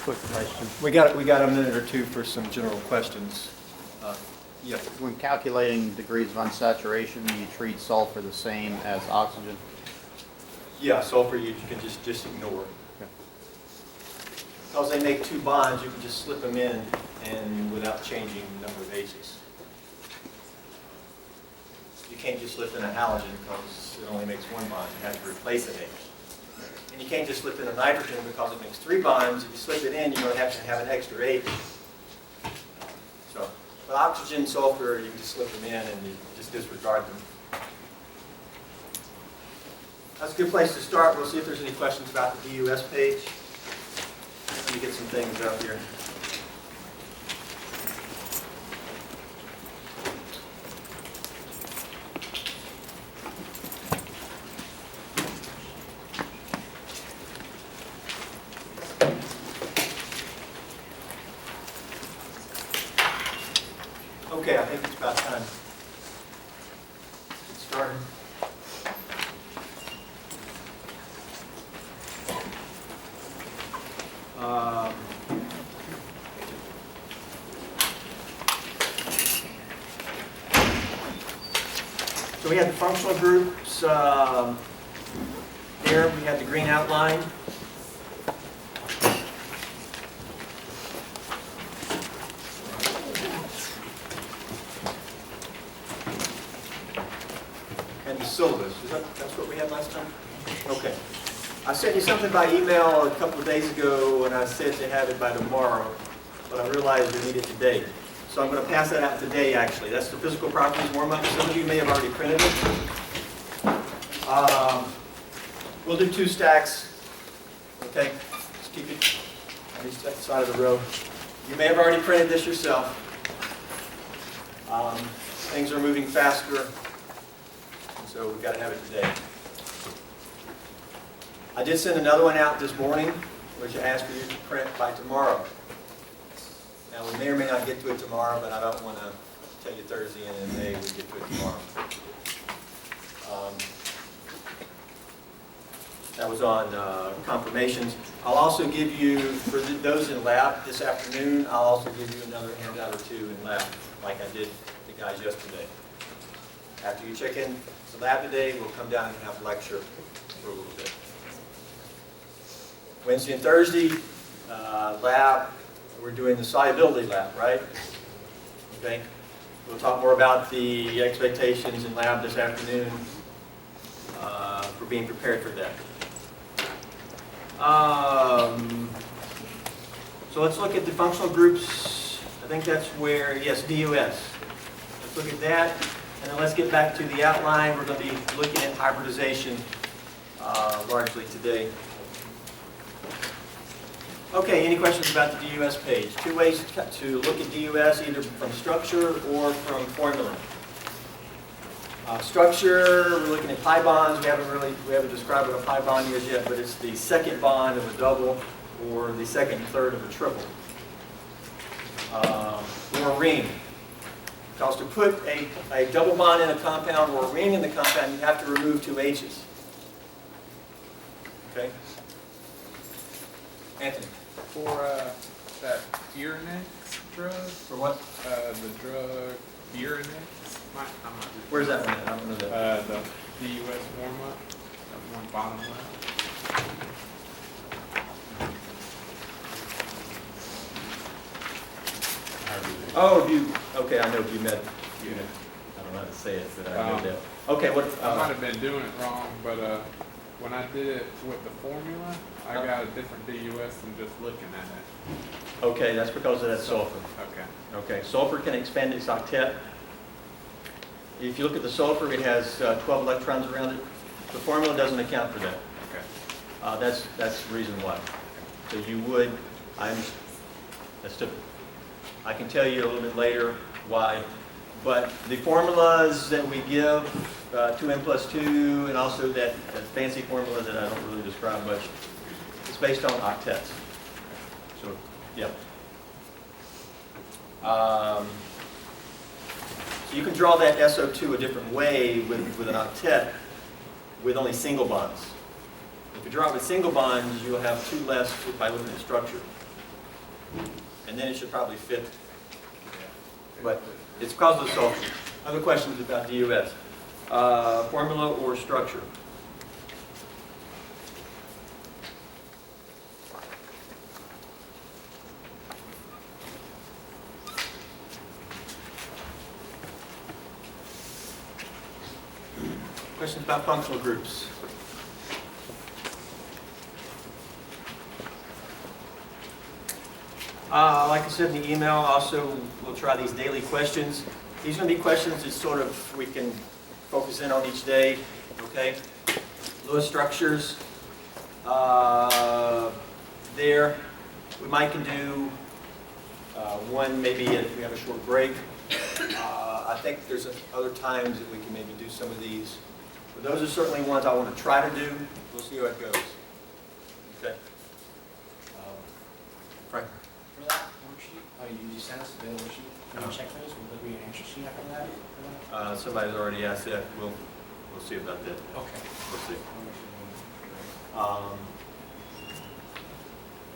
quick question. We got a minute or two for some general questions. Yeah. When calculating degrees of unsaturation, you treat sulfur the same as oxygen? Yeah, sulfur you can just ignore. Okay. Because they make two bonds, you can just slip them in and without changing the number of H's. You can't just slip in a halogen because it only makes one bond. You have to replace an H. And you can't just slip in a nitrogen because it makes three bonds. If you slip it in, you're going to have an extra H. So, with oxygen, sulfur, you can just slip them in and you just disregard them. That's a good place to start. We'll see if there's any questions about the DUS page. Let me get some things up here. Okay, I think it's about time to get started. So we had the functional groups there. We had the green outline. And the syllabus. That's what we had last time? Okay. I sent you something by email a couple of days ago, and I said to have it by tomorrow, but I realized we need it today. So I'm going to pass that out today, actually. That's the physical properties warm-up. Some of you may have already printed it. We'll do two stacks. Okay? Just keep it on each side of the row. You may have already printed this yourself. Things are moving faster, and so we've got to have it today. I did send another one out this morning, which I asked for you to print by tomorrow. Now, we may or may not get to it tomorrow, but I don't want to tell you Thursday and then May we get to it tomorrow. That was on confirmations. I'll also give you, for those in lab this afternoon, I'll also give you another handout or two in lab, like I did the guys yesterday. After you check in the lab today, we'll come down and have a lecture for a little bit. Wednesday and Thursday, lab, we're doing the solubility lab, right? Okay. We'll talk more about the expectations in lab this afternoon for being prepared for that. So let's look at the functional groups. I think that's where, yes, DUS. Let's look at that, and then let's get back to the outline. We're going to be looking at hybridization largely today. Okay, any questions about the DUS page? Two ways to look at DUS, either from structure or from formula. Structure, we're looking at pi bonds. We haven't described what a pi bond is yet, but it's the second bond of a double or the second third of a triple. Or a ring. Because to put a double bond in a compound or a ring in the compound, you have to remove two H's. Okay? Anthony. For that Uranex drug, For what? the drug Uranex, Where's that one at? I don't know that. the DUS warm-up, that one bottom left. Okay, I know Bumed. I don't know how to say it, but I know that. Okay, what? I might have been doing it wrong, but when I did it with the formula, I got a different DUS than just looking at it. Okay, that's because of that sulfur. Okay. Okay, sulfur can expand its octet. If you look at the sulfur, it has 12 electrons around it. The formula doesn't account for that. Okay. That's the reason why. So you would, I can tell you a little bit later why. But the formulas that we give, 2n plus 2, and also that fancy formula that I don't really describe much, it's based on octets. So, yeah. So you can draw that SO2 a different way with an octet with only single bonds. If you draw it with single bonds, you'll have two less by looking at structure. And then it should probably fit. But it's because of the sulfur. Other questions about DUS? Formula or structure? Questions about functional groups? Like I said in the email, also we'll try these daily questions. These are going to be questions that sort of we can focus in on each day, okay? Lewis structures. There, we might can do one maybe if we have a short break. I think there's other times that we can maybe do some of these. But those are certainly ones I want to try to do. We'll see how it goes. Okay. Frank. For that worksheet, you sent us the worksheet, can you check those? Will there be an answer sheet after that? For that? Somebody's already asked that. We'll see about that. Okay. We'll see.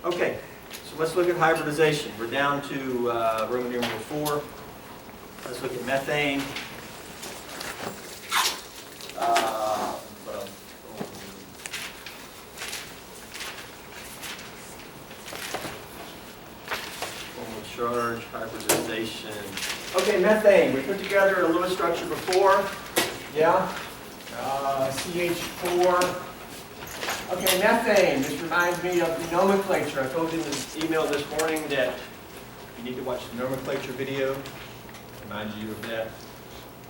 Okay, so let's look at hybridization. We're down to Roman numeral 4. Let's look at methane. Formal charge, hybridization. Okay, methane. We put together a Lewis structure before. Yeah. CH4. Okay, methane. This reminds me of the nomenclature. I told you in this email this morning that you need to watch the nomenclature video. Remind you of that.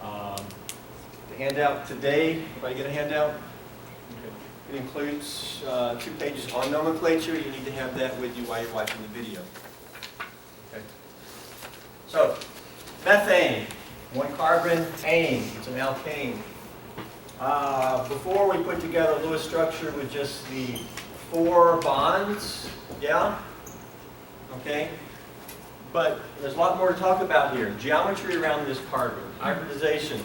The handout today, everybody get a handout? Okay. It includes 2 pages on nomenclature. You need to have that with you while you're watching the video. Okay. So, methane, 1 carbon, ane. It's an alkane. Before we put together a Lewis structure with just the 4 bonds, yeah? Okay? But there's a lot more to talk about here. Geometry around this carbon, hybridization.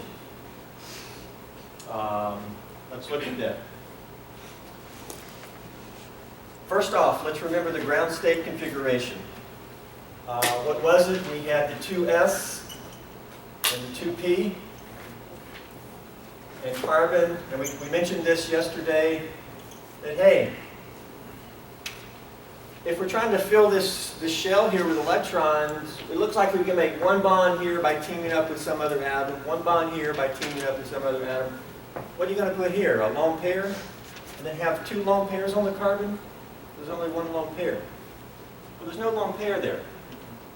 Let's look at that. First off, let's remember the ground state configuration. What was it? We had the 2s and the 2p. And carbon, and we mentioned this yesterday, that hey, if we're trying to fill this shell here with electrons, it looks like we can make 1 bond here by teaming up with some other atom, 1 bond here by teaming up with some other atom. What are you going to put here? A lone pair? And then have 2 lone pairs on the carbon? There's only 1 lone pair. Well, there's no lone pair there.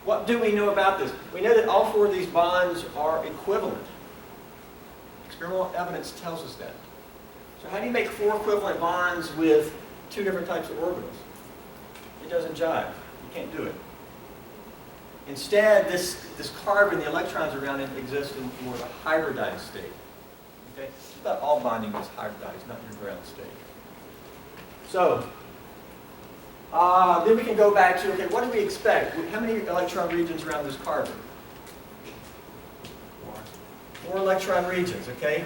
What do we know about this? We know that all 4 of these bonds are equivalent. Experimental evidence tells us that. So how do you make 4 equivalent bonds with 2 different types of orbitals? It doesn't jive. You can't do it. Instead, this carbon, the electrons around it, exist in more of a hybridized state. Okay? Just about all bonding is hybridized, not your ground state. So, then we can go back to, okay, what do we expect? How many electron regions around this carbon? 4 electron regions, okay?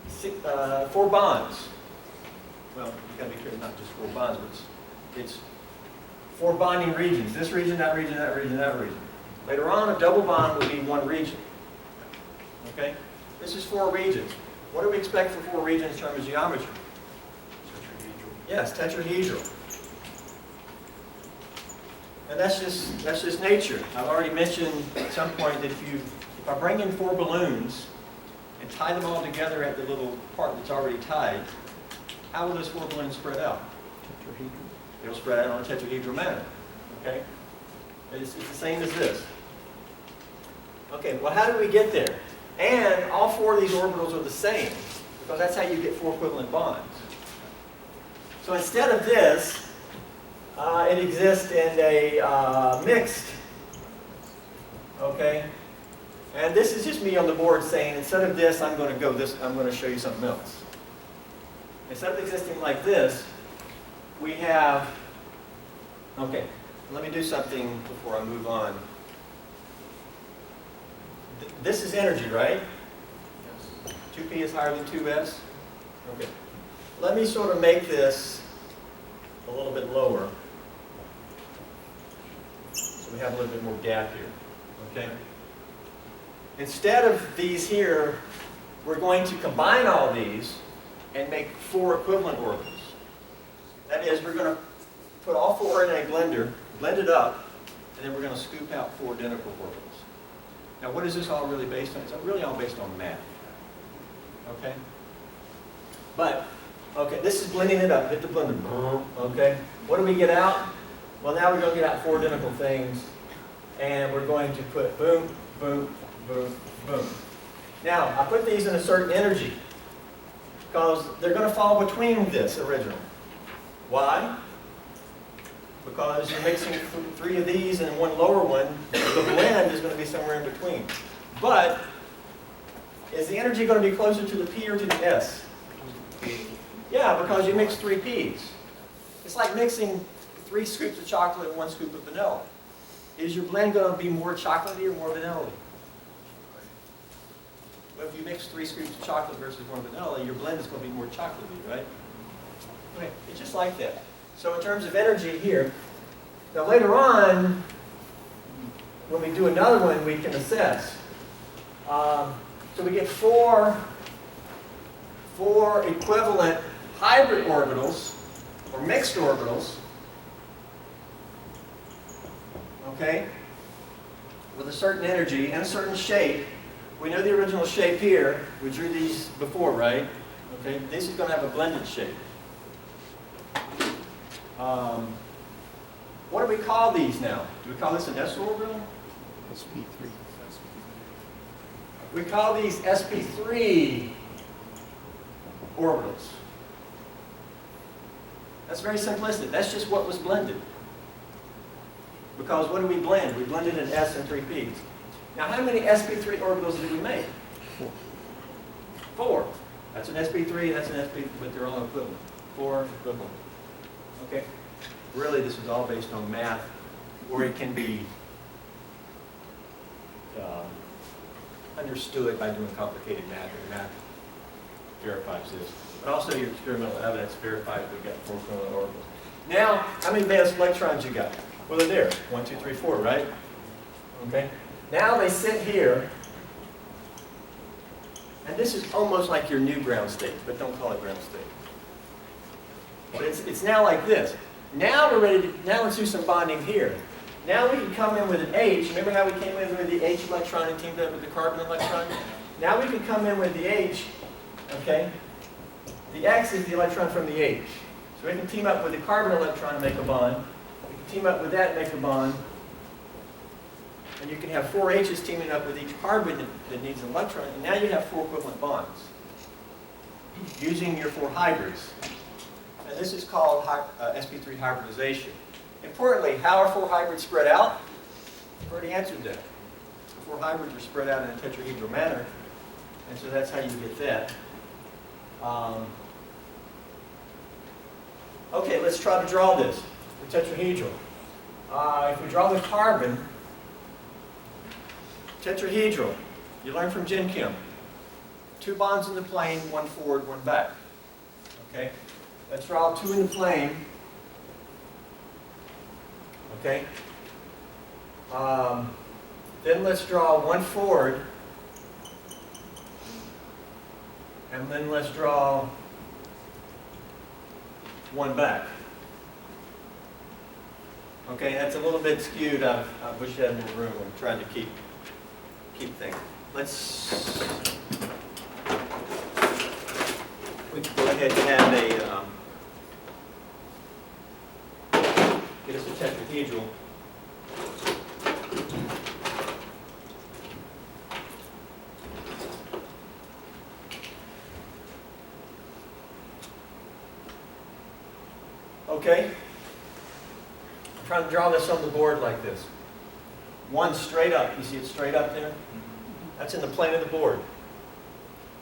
4 bonds. Well, you've got to be careful, not just 4 bonds, but it's 4 bonding regions. This region, that region, that region, that region. Later on, a double bond will be 1 region. Okay? This is 4 regions. What do we expect for 4 regions in terms of geometry? Tetrahedral. Yes, tetrahedral. And that's just nature. I've already mentioned at some point that if I bring in 4 balloons and tie them all together at the little part that's already tied, how will those 4 balloons spread out? Tetrahedral. It'll spread out on a tetrahedral manner. Okay? It's the same as this. Okay, well, how do we get there? And all 4 of these orbitals are the same, because that's how you get 4 equivalent bonds. So instead of this, it exists in a mixed. Okay? And this is just me on the board saying, instead of this, I'm going to show you something else. Instead of existing like this, we have, okay, let me do something before I move on. This is energy, right? Yes. 2p is higher than 2s? Okay. Let me sort of make this a little bit lower. have a little bit more gap here, okay? Instead of these here, we're going to combine all these and make 4 equivalent orbitals. That is, we're going to put all 4 in a blender, blend it up, and then we're going to scoop out 4 identical orbitals. Now, what is this all really based on? It's really all based on math, okay? But, okay, this is blending it up. Hit the blender, okay? What do we get out? Well, now we're going to get out 4 identical things, and we're going to put boom, boom, boom, boom. Now, I put these in a certain energy because they're going to fall between this original. Why? Because you're mixing 3 of these and 1 lower one. The blend is going to be somewhere in between. But is the energy going to be closer to the P or to the S? Yeah, because you mix 3 Ps. It's like mixing 3 scoops of chocolate and 1 scoop of vanilla. Is your blend going to be more chocolatey or more vanilla-y? Well, if you mix 3 scoops of chocolate versus 1 vanilla, your blend is going to be more chocolatey, right? Okay, it's just like that. So in terms of energy here, now later on, when we do another one, we can assess. So we get 4 equivalent hybrid orbitals, or mixed orbitals, okay, with a certain energy and a certain shape. We know the original shape here. We drew these before, right? Okay, this is going to have a blended shape. What do we call these now? Do we call this an s orbital? SP3. We call these sp3 orbitals. That's very simplistic. That's just what was blended. Because what do we blend? We blended an S and 3 Ps. Now, how many sp3 orbitals did we make? 4. That's an sp3, that's an sp, but they're all equivalent. 4 equivalent. Okay? Really, this is all based on math, or it can be understood by doing complicated math, and math verifies this. But also your experimental evidence verifies we've got 4 equivalent orbitals. Now, how many valence electrons you got? Well, they're there. 1, 2, 3, 4, right? Okay? Now they sit here, and this is almost like your new ground state, but don't call it ground state. But it's now like this. Now we're ready to, now let's do some bonding here. Now we can come in with an H. Remember how we came in with the H electron and teamed up with the carbon electron? Now we can come in with the H, okay? The X is the electron from the H. So we can team up with the carbon electron and make a bond. We can team up with that and make a bond. And you can have 4 H's teaming up with each carbon that needs an electron. And now you have 4 equivalent bonds using your 4 hybrids. And this is called sp3 hybridization. Importantly, how are 4 hybrids spread out? I've already answered that. 4 hybrids are spread out in a tetrahedral manner. And so that's how you get that. Okay, let's try to draw this, the tetrahedral. If we draw the carbon, tetrahedral, you learn from Gen Chem. 2 bonds in the plane, 1 forward, 1 back. Okay? Let's draw 2 in the plane. Okay? Then let's draw 1 forward. And then let's draw 1 back. Okay, that's a little bit skewed. I wish I had more room. I'm trying to keep things. Let's we can go ahead and have a get us a tetrahedral. Okay. I'm trying to draw this on the board like this. 1 straight up. You see it straight up there? That's in the plane of the board.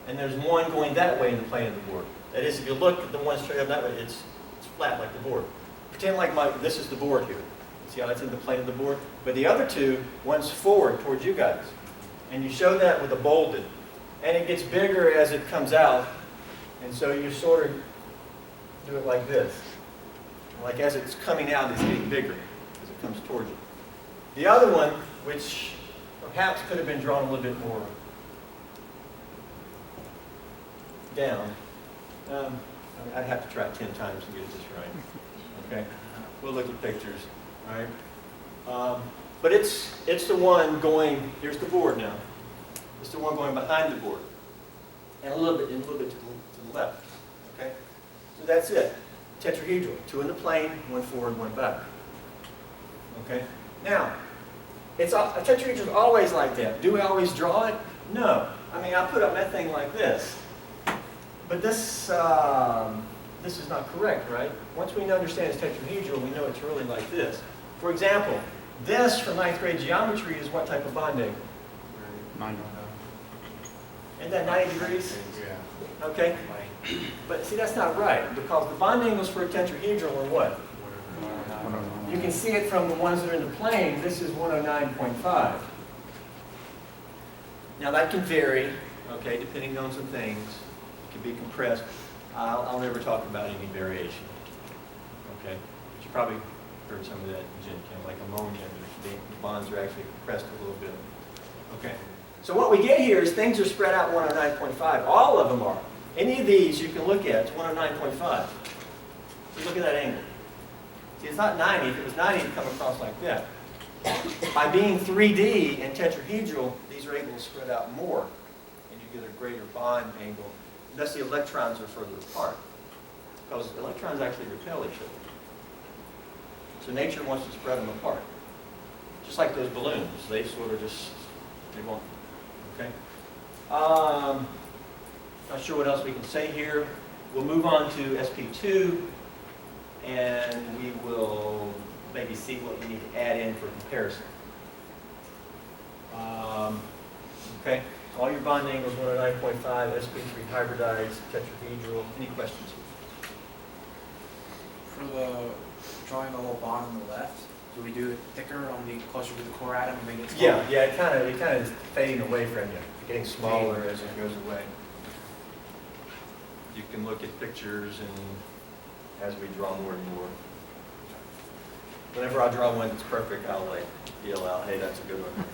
And there's 1 going that way in the plane of the board. That is, if you look at the 1 straight up that way, it's flat like the board. Pretend like this is the board here. See how that's in the plane of the board? But the other 2, one's forward towards you guys. And you show that with a bolded. And it gets bigger as it comes out. And so you sort of do it like this. Like as it's coming out, it's getting bigger as it comes towards you. The other one, which perhaps could have been drawn a little bit more down, I'd have to try 10 times to get this right. Okay, we'll look at pictures. All right, but it's the one going. Here's the board now. It's the one going behind the board, and a little bit to the left. Okay, so that's it. Tetrahedral, 2 in the plane, 1 forward, 1 back. Okay, now a tetrahedral is always like that. Do we always draw it? No. I mean, I put up that thing like this, but this is not correct, right? Once we understand it's tetrahedral, we know it's really like this. For example, this from 9th grade geometry is what type of bond angle? 90. Isn't that 90 degrees? Yeah. Okay, but see, that's not right, because the bond angles for a tetrahedral are what? You can see it from the ones that are in the plane. This is 109.5. Now that can vary, okay, depending on some things. It can be compressed. I'll never talk about any variation. Okay, but you probably heard some of that in Gen Chem, like ammonia. The bonds are actually compressed a little bit. Okay, so what we get here is things are spread out 109.5. All of them are. Any of these you can look at. It's 109.5. So look at that angle. See, it's not 90. If it was 90, it'd come across like that. By being 3D and tetrahedral, these are able to spread out more, and you get a greater bond angle. Thus, the electrons are further apart, because electrons actually repel each other. So nature wants to spread them apart. Just like those balloons. They sort of just, they won't. Okay? Not sure what else we can say here. We'll move on to SP2. And we will maybe see what we need to add in for comparison. Okay, so all your bond angles 109.5, sp3 hybridized, tetrahedral. Any questions? For the drawing the little bond on the left, do we do it thicker on the closer to the core atom and make it smaller? Yeah, it kind of is fading away from you, getting smaller as it goes away. You can look at pictures and as we draw more and more. Whenever I draw one that's perfect, I'll like yell out, hey, that's a good one.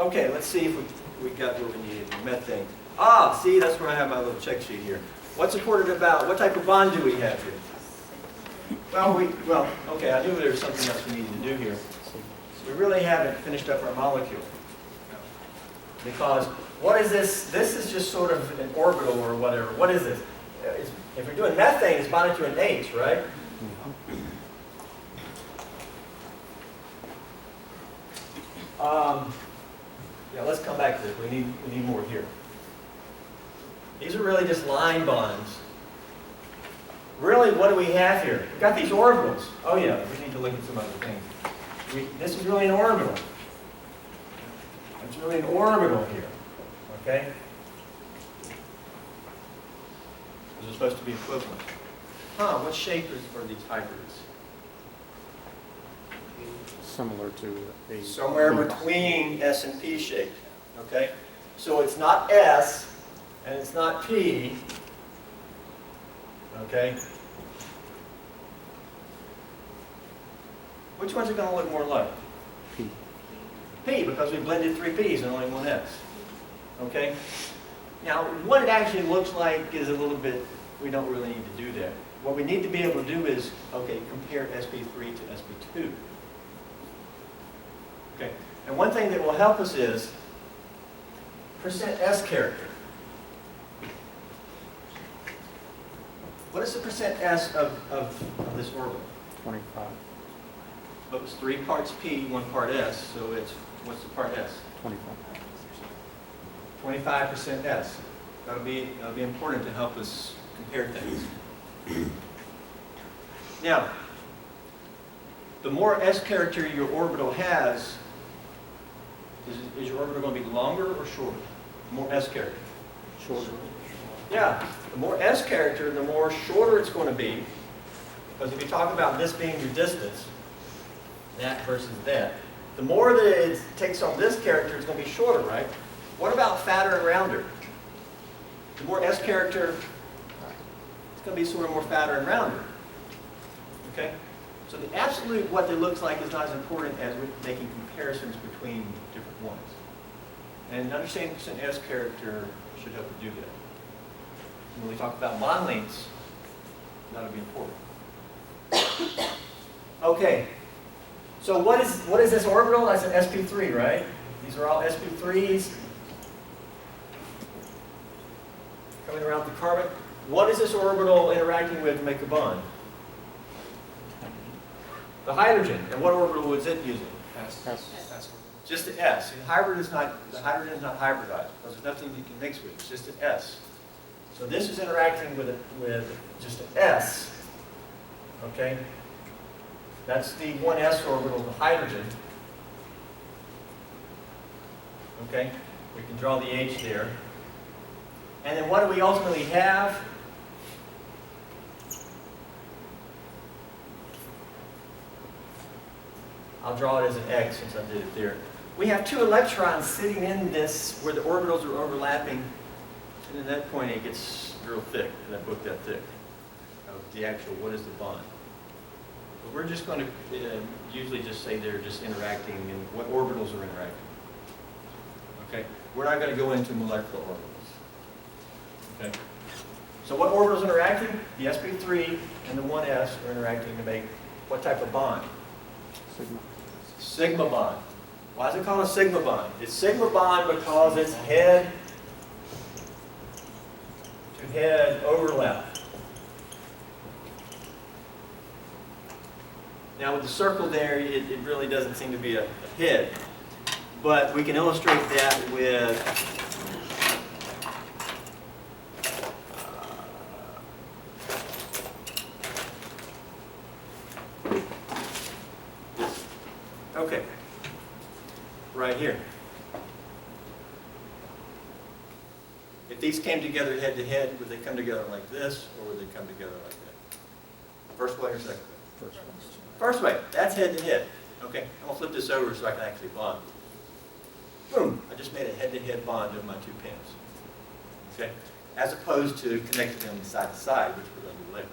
Okay, let's see if we got what we needed. Methane. Ah, see, that's where I have my little check sheet here. What's important about, what type of bond do we have here? Well, okay, I knew there was something else we needed to do here. We really haven't finished up our molecule. Because what is this? This is just sort of an orbital or whatever. What is this? If we're doing methane, it's bonded to an H, right? Yeah, let's come back to this. We need more here. These are really just line bonds. Really, what do we have here? We've got these orbitals. Oh yeah, we need to look at some other things. This is really an orbital. It's really an orbital here. Okay? Those are supposed to be equivalent. What shape are these hybrids? Similar to a... Somewhere between S and P shape. Okay? So it's not S and it's not P. Okay? Which ones are going to look more like? P. P, because we blended 3 P's and only 1 S. Okay? Now, what it actually looks like is a little bit, we don't really need to do that. What we need to be able to do is, okay, compare sp3 to sp2. Okay, and one thing that will help us is percent S character. What is the percent S of this orbital? 25. Well, it was 3 parts P, 1 part S, so it's, what's the part S? 25. 25% S. That'll be important to help us compare things. Now, the more S character your orbital has, is your orbital going to be longer or shorter? More S character. Shorter. Yeah, the more S character, the more shorter it's going to be. Because if you talk about this being your distance, that versus that, the more that it takes on this character, it's going to be shorter, right? What about fatter and rounder? The more S character, it's going to be sort of more fatter and rounder. Okay? So the absolute, what it looks like, is not as important as with making comparisons between different ones. And understanding percent S character should help you do that. When we talk about bond lengths, that'll be important. Okay. So what is this orbital? That's an sp3, right? These are all sp3s coming around the carbon. What is this orbital interacting with to make a bond? The hydrogen. And what orbital was it using? That's Just an S. The hydrogen is not hybridized because there's nothing you can mix with. It's just an S. So this is interacting with just an S. Okay? That's the 1s orbital, the hydrogen. Okay? We can draw the H there. And then what do we ultimately have? I'll draw it as an X since I did it there. We have 2 electrons sitting in this where the orbitals are overlapping. And at that point it gets real thick, that book that thick, of the actual, what is the bond. But we're just going to usually just say they're just interacting and what orbitals are interacting. Okay? We're not going to go into molecular orbitals. Okay? So what orbitals are interacting? The sp3 and the 1s are interacting to make what type of bond? Sigma. Sigma bond. Why is it called a sigma bond? It's sigma bond because it's head to head overlap. Now with the circle there, it really doesn't seem to be a head. But we can illustrate that with okay, right here. If these came together head to head, would they come together like this, or would they come together like that? First way or second way? First one. First way, that's head to head. Okay, I'm going to flip this over so I can actually bond. Boom, I just made a head-to-head bond of my 2 pins. Okay, as opposed to connecting them side to side, which we're going to do later.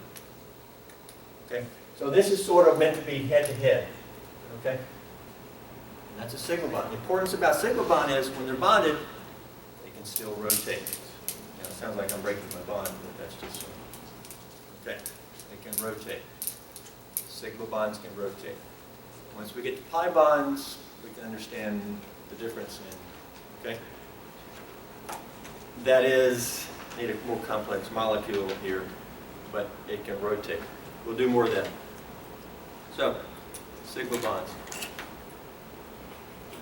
Okay, so this is sort of meant to be head-to-head. Okay, and that's a sigma bond. The importance about sigma bond is when they're bonded, they can still rotate. Now, it sounds like I'm breaking my bond, but that's just so. Okay, they can rotate. Sigma bonds can rotate. Once we get to pi bonds, we can understand the difference in, okay? That is, need a more complex molecule here, but it can rotate. We'll do more of that. So, sigma bonds.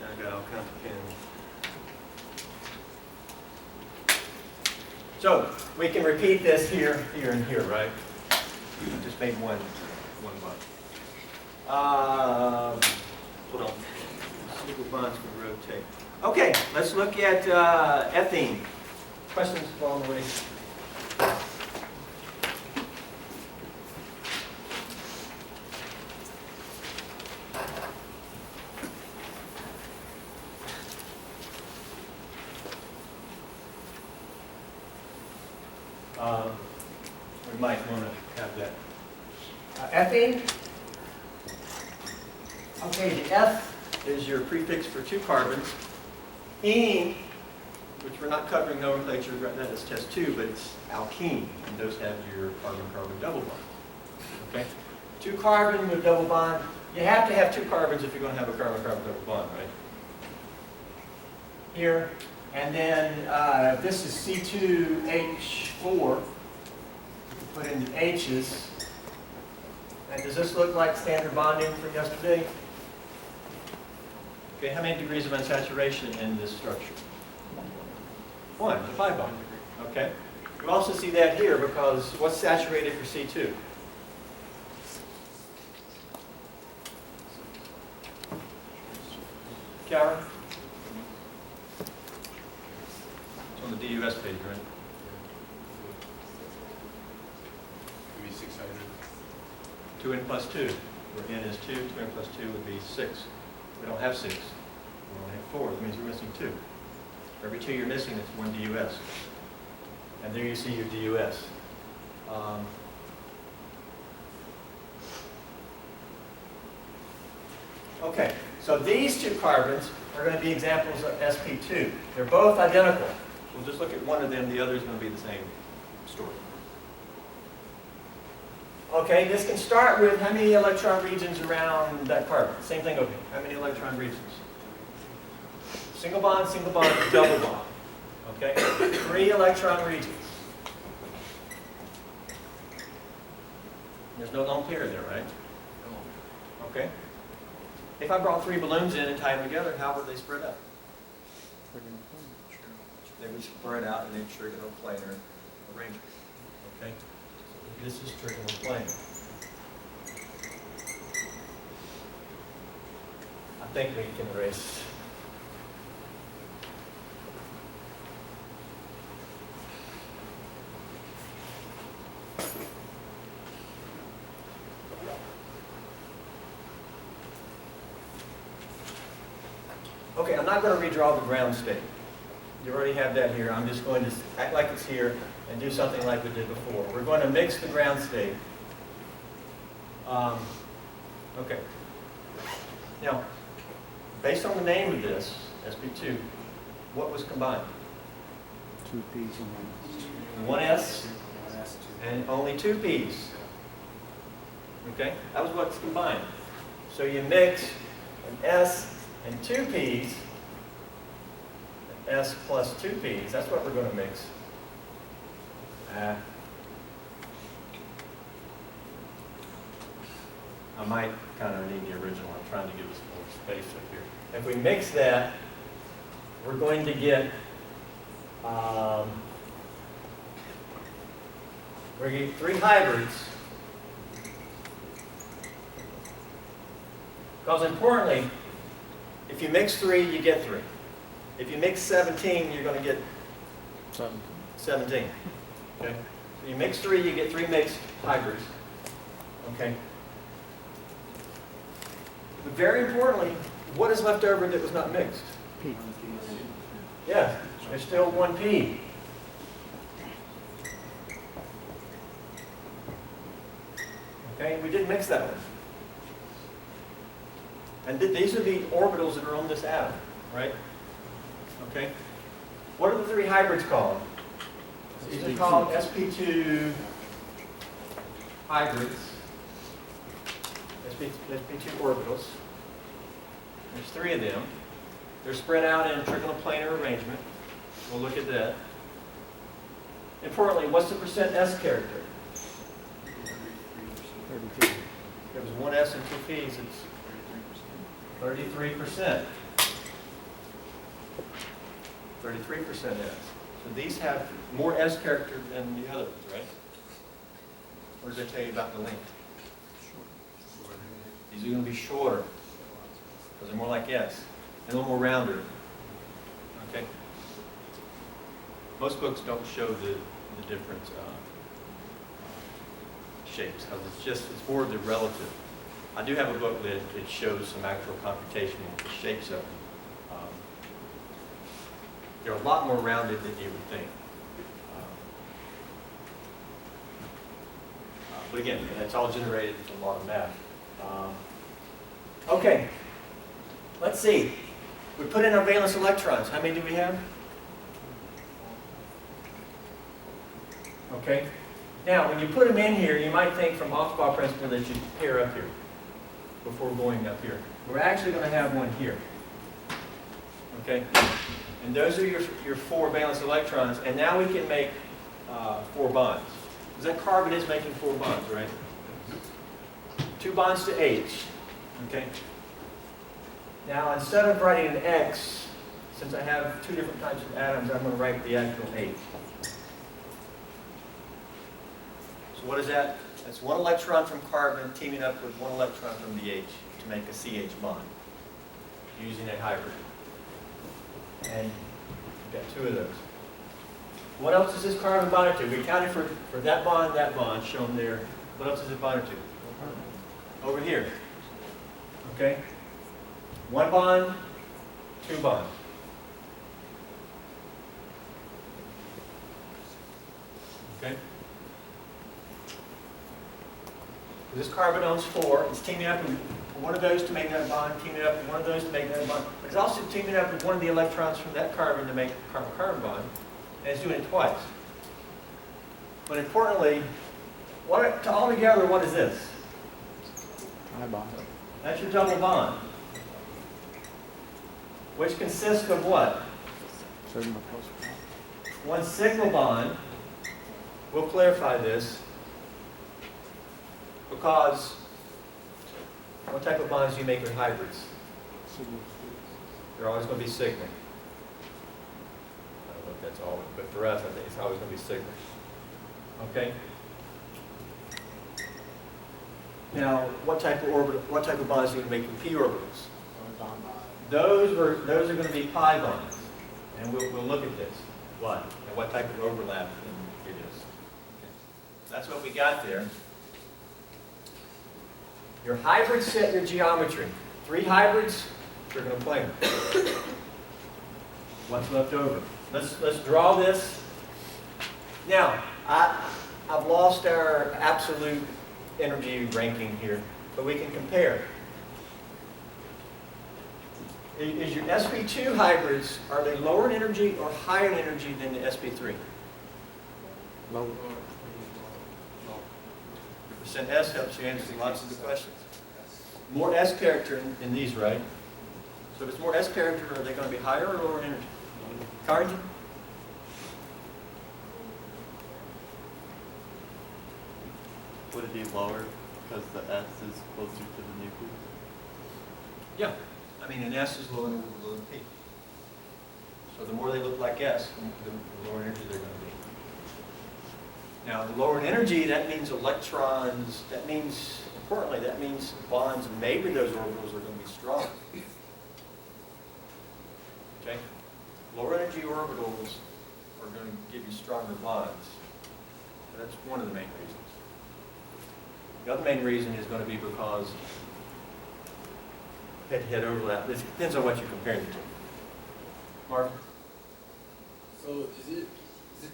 Now I got all kinds of pins. So, we can repeat this here, here, and here, right? Just made one bond. Hold on. Sigma bonds can rotate. Okay, let's look at ethene. Questions along the way? We might want to have that. Ethene. Okay, the F is your prefix for 2 carbons. Ene, which we're not covering nomenclature right now, that's test 2, but it's alkene, and those have your carbon-carbon double bond. Okay? 2 carbon with double bond. You have to have 2 carbons if you're going to have a carbon-carbon double bond, right? Here, and then this is C2H4. You can put in the H's. And does this look like standard bonding from yesterday? Okay, how many degrees of unsaturation in this structure? 1, the pi bond. Okay. We also see that here because what's saturated for C2? Karen? It's on the DUS page, right? Give me 600. 2n plus 2, where n is 2, 2n plus 2 would be 6. We don't have 6. We only have 4. That means we're missing 2. For every 2 you're missing, it's 1 DUS. And there you see your DUS. Okay, so these two carbons are going to be examples of sp2. They're both identical. We'll just look at one of them, the other is going to be the same story. Okay, this can start with how many electron regions around that carbon? Same thing over here. How many electron regions? Single bond, double bond. Okay, 3 electron regions. There's no lone pair there, right? Okay. If I brought 3 balloons in and tied them together, how would they spread out? They would spread out in a trigonoplanar arrangement. Okay? This is trigonoplanar. I think we can erase. Okay, I'm not going to redraw the ground state. You already have that here. I'm just going to act like it's here and do something like we did before. We're going to mix the ground state. Okay. Now, based on the name of this, sp2, what was combined? 2 P's and 1 S and only 2 P's. Okay? That was what's combined. So you mix an S and 2 P's, S plus 2 P's, that's what we're going to mix. I might kind of need the original. I'm trying to give us more space up here. If we mix that, we're going to get, we're going to get 3 hybrids. Because importantly, if you mix 3, you get 3. If you mix 17, you're going to get 17. Okay? So you mix 3, you get 3 mixed hybrids. Okay? But very importantly, what is left over that was not mixed? P. Yeah, there's still 1 P. Okay, we didn't mix that one. And these are the orbitals that are on this atom, right? Okay. What are the 3 hybrids called? These are called sp2 hybrids. sp2 orbitals. There's 3 of them. They're spread out in trigonoplanar arrangement. We'll look at that. Importantly, what's the percent S character? 33. There was 1 S and 2 P's. It's 33%. 33% S. So these have more S character than the other ones, right? What does that tell you about the length? These are going to be shorter because they're more like S and a little more rounder. Okay. Most books don't show the different shapes because it's more the relative. I do have a book that it shows some actual computational shapes of them. They're a lot more rounded than you would think. But again, it's all generated from a lot of math. Okay, let's see. We put in our valence electrons. How many do we have? Okay. Now, when you put them in here, you might think from Aufbau principle that you pair up here before going up here. We're actually going to have one here. Okay? And those are your 4 valence electrons. And now we can make 4 bonds. Because that carbon is making 4 bonds, right? 2 bonds to H. Okay? Now, instead of writing an X, since I have 2 different types of atoms, I'm going to write the actual H. So what is that? That's 1 electron from carbon teaming up with 1 electron from the H to make a CH bond using a hybrid. And you've got 2 of those. What else is this carbon bonded to? We counted for that bond shown there. What else is it bonded to? Over here. Okay? 1 bond, 2 bonds. Okay? This carbon owns 4. It's teaming up with one of those to make another bond, teaming up with one of those to make another bond. But it's also teaming up with one of the electrons from that carbon to make a carbon-carbon bond, and it's doing it twice. But importantly, altogether, what is this? I bond. That's your double bond, which consists of what? Sigma plus one. One sigma bond. We'll clarify this because what type of bonds do you make with hybrids? Sigma. They're always going to be sigma. I don't know if that's always, but for us, I think it's always going to be sigma. Okay. Now, what type of bonds do you make with p orbitals? Those are going to be pi bonds, and we'll look at this. What and what type of overlap it is. Okay. That's what we got there. Your hybrids set your geometry. 3 hybrids, you're going to plane. What's left over? Let's draw this. Now, I've lost our absolute energy ranking here, but we can compare. Is your sp2 hybrids, are they lower in energy or higher in energy than the sp3? Lower. Percent S helps you answer lots of the questions. More S character in these, right? So if it's more S character, are they going to be higher or lower in energy? Carrington? Would it be lower because the S is closer to the nucleus? Yeah. I mean, an S is lower than P. So the more they look like S, the lower energy they're going to be. Now, the lower in energy, that means electrons, that means, importantly, that means bonds, maybe those orbitals are going to be strong. Okay? Lower energy orbitals are going to give you stronger bonds. So that's one of the main reasons. The other main reason is going to be because head-to-head overlap. It depends on what you're comparing it to. Mark? So does it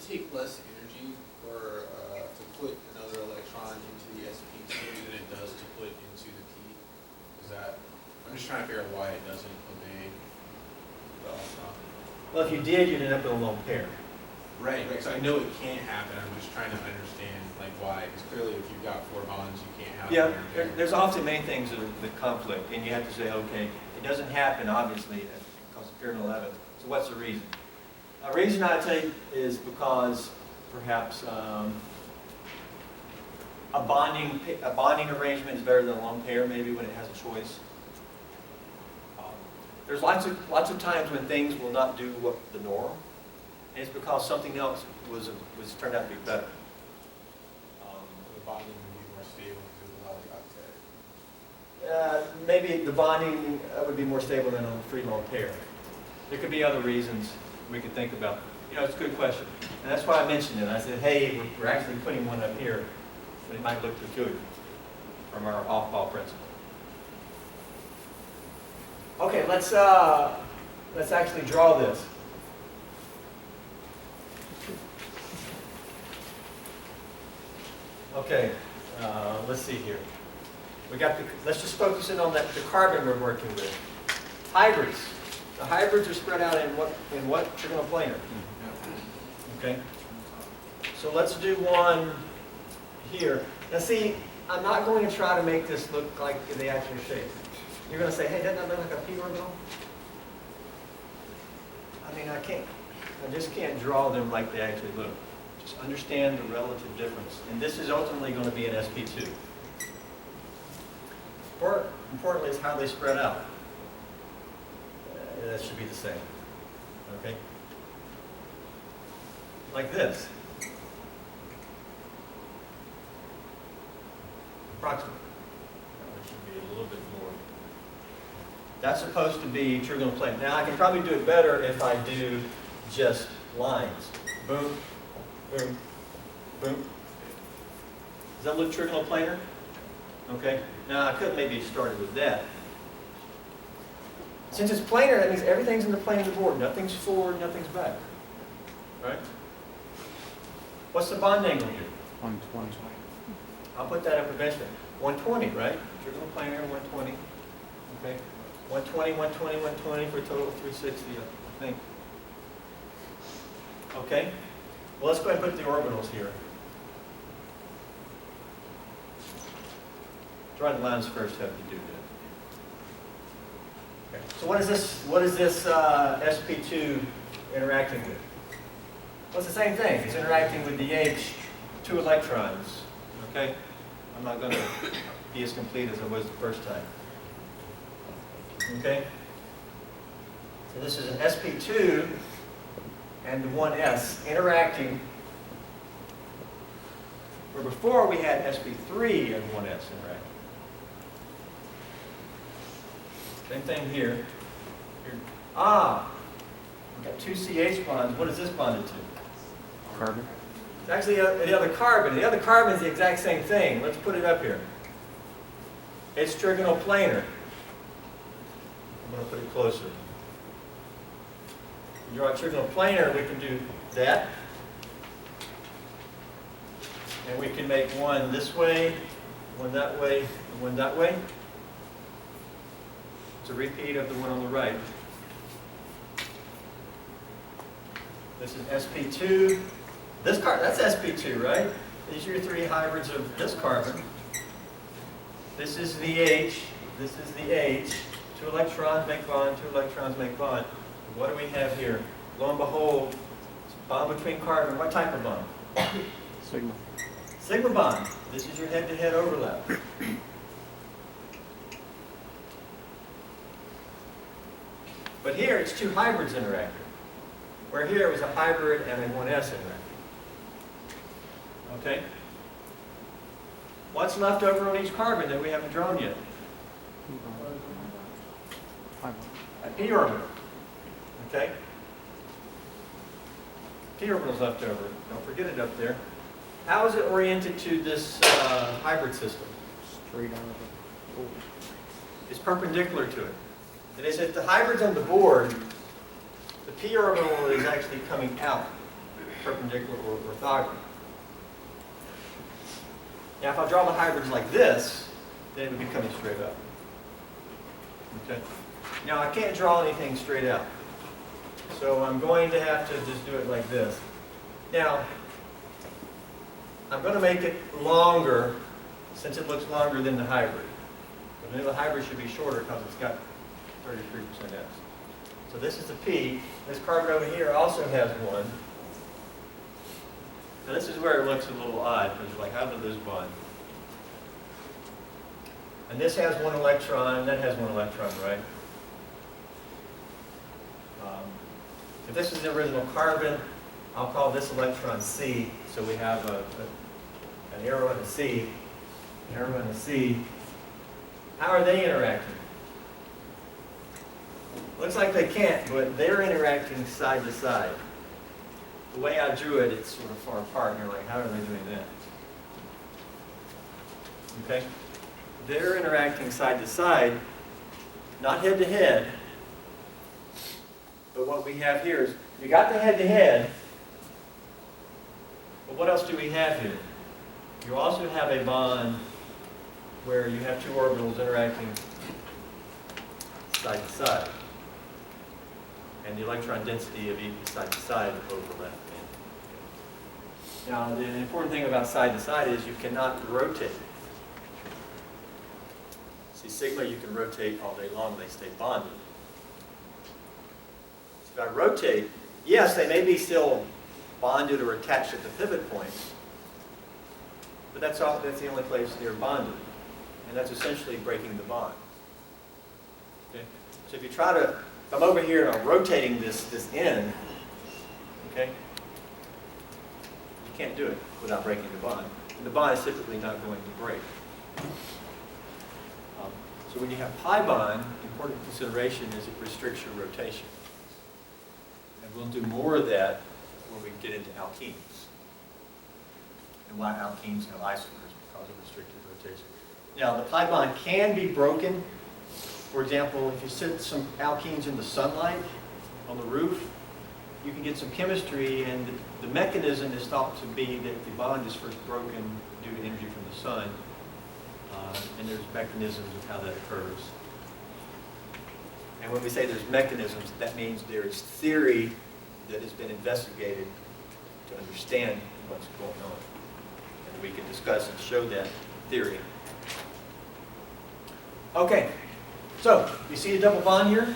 take less energy for to put another electron into the sp2 than it does to put into the p? Is that, I'm just trying to figure out why it doesn't obey the electron. Well, if you did, you'd end up in a lone pair. Right, so I know it can't happen. I'm just trying to understand like why. Because clearly, if you've got 4 bonds, you can't have. Yeah, them in there's often many things that conflict, and you have to say, okay, it doesn't happen, obviously, because of Pyramid 11. So what's the reason? A reason I take is because perhaps a bonding arrangement is better than a lone pair, maybe when it has a choice. There's lots of times when things will not do what the norm, and it's because something else was turned out to be better. The bonding would be more stable because of a lot of octet. Maybe the bonding would be more stable than on a free lone pair. There could be other reasons we could think about. You know, it's a good question. And that's why I mentioned it. I said, hey, we're actually putting one up here, but it might look peculiar from our off-ball principle. Okay, let's actually draw this. Okay, let's see here. Let's just focus in on the carbon we're working with. Hybrids. The hybrids are spread out in what trigonal planar? Okay. So let's do one here. Now see, I'm not going to try to make this look like the actual shape. You're going to say, hey, doesn't that look like a p orbital? I mean, I just can't draw them like they actually look. Just understand the relative difference. And this is ultimately going to be an sp2. Importantly is how they spread out. That should be the same. Okay? Like this. Approximately. That should be a little bit more. That's supposed to be trigonal plane. Now I can probably do it better if I do just lines. Boom, boom, boom. Does that look trigonal planar? Okay. Now I could maybe start with that. Since it's planar, that means everything's in the plane of the board. Nothing's forward, nothing's back. Right? What's the bond angle here? 120. I'll put that up eventually. 120, right? Trigonal planar, 120. Okay, 120, 120, 120 for a total of 360, I think. Okay, well, let's go ahead and put the orbitals here. Draw the lines first, have to do that. Okay. So what is this sp2 interacting with? Well, it's the same thing. It's interacting with the H, 2 electrons. Okay? I'm not going to be as complete as I was the first time. Okay? So this is an sp2 and the 1s interacting, where before we had sp3 and 1s interacting. Same thing here. We've got 2 CH bonds. What is this bonded to? Carbon. It's actually the other carbon. The other carbon is the exact same thing. Let's put it up here. It's trigonal planar. I'm going to put it closer. If you draw a trigonal planar, we can do that. And we can make one this way, one that way, and one that way. It's a repeat of the one on the right. This is sp2. That's sp2, right? These are your 3 hybrids of this carbon. This is the H. This is the H. 2 electrons make bond, 2 electrons make bond. What do we have here? Lo and behold, it's a bond between carbon. What type of bond? Sigma. Sigma bond. This is your head-to-head overlap. But here it's 2 hybrids interacting. Where here it was a hybrid and a 1s interacting. Okay? What's left over on each carbon that we haven't drawn yet? A p orbital. Okay? P orbital's left over. Don't forget it up there. How is it oriented to this hybrid system? Straight out of the It's perpendicular to it. That is, if the hybrid's on the board, the p orbital is actually coming out perpendicular or orthogonal. Now, if I draw the hybrids like this, then it would be coming straight up. Okay. Now, I can't draw anything straight out. So I'm going to have to just do it like this. Now, I'm going to make it longer since it looks longer than the hybrid. But the hybrid should be shorter because it's got 33% S. So this is the P. This carbon over here also has one. So this is where it looks a little odd because you're like, how did this bond? And this has 1 electron, that has 1 electron, right? If this is the original carbon, I'll call this electron C. So we have an arrow and a C. An arrow and a C. How are they interacting? Looks like they can't, but they're interacting side to side. The way I drew it, it's sort of far apart, and you're like, how are they doing that? Okay? They're interacting side to side, not head to head. But what we have here is, you got the head to head, but what else do we have here? You also have a bond where you have 2 orbitals interacting side to side. And the electron density of each side to side overlap. Now, the important thing about side to side is you cannot rotate. See, sigma you can rotate all day long, they stay bonded. So if I rotate, yes, they may be still bonded or attached at the pivot points, but that's the only place they're bonded. And that's essentially breaking the bond. Okay? So if you try to, if I'm over here and I'm rotating this end, okay, you can't do it without breaking the bond. And the bond is typically not going to break. So when you have pi bond, important consideration is it restricts your rotation. And we'll do more of that when we get into alkenes. And why alkenes have isomers because of restricted rotation. Now, the pi bond can be broken. For example, if you sit some alkenes in the sunlight on the roof, you can get some chemistry, and the mechanism is thought to be that the bond is first broken due to energy from the sun. and there's mechanisms of how that occurs. And when we say there's mechanisms, that means there is theory that has been investigated to understand what's going on. And we can discuss and show that theory. Okay, so you see the double bond here?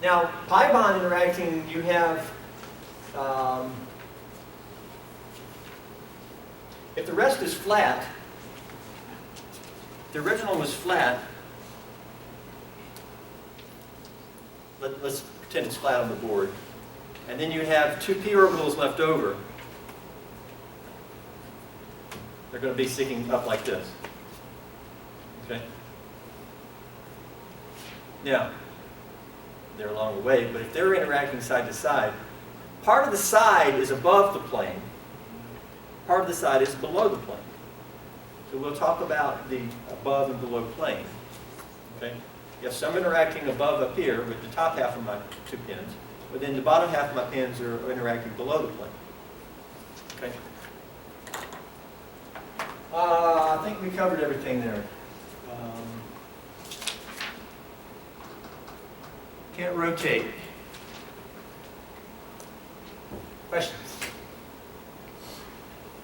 Now, pi bond interacting, you have, if the rest is flat, the original was flat, let's pretend it's flat on the board, and then you have two p orbitals left over. They're going to be sticking up like this. Okay? Now, they're along the way, but if they're interacting side to side, part of the side is above the plane, part of the side is below the plane. So we'll talk about the above and below plane. Okay? You have some interacting above up here with the top half of my two pins, but then the bottom half of my pins are interacting below the plane. Okay? I think we covered everything there. Can't rotate. Questions?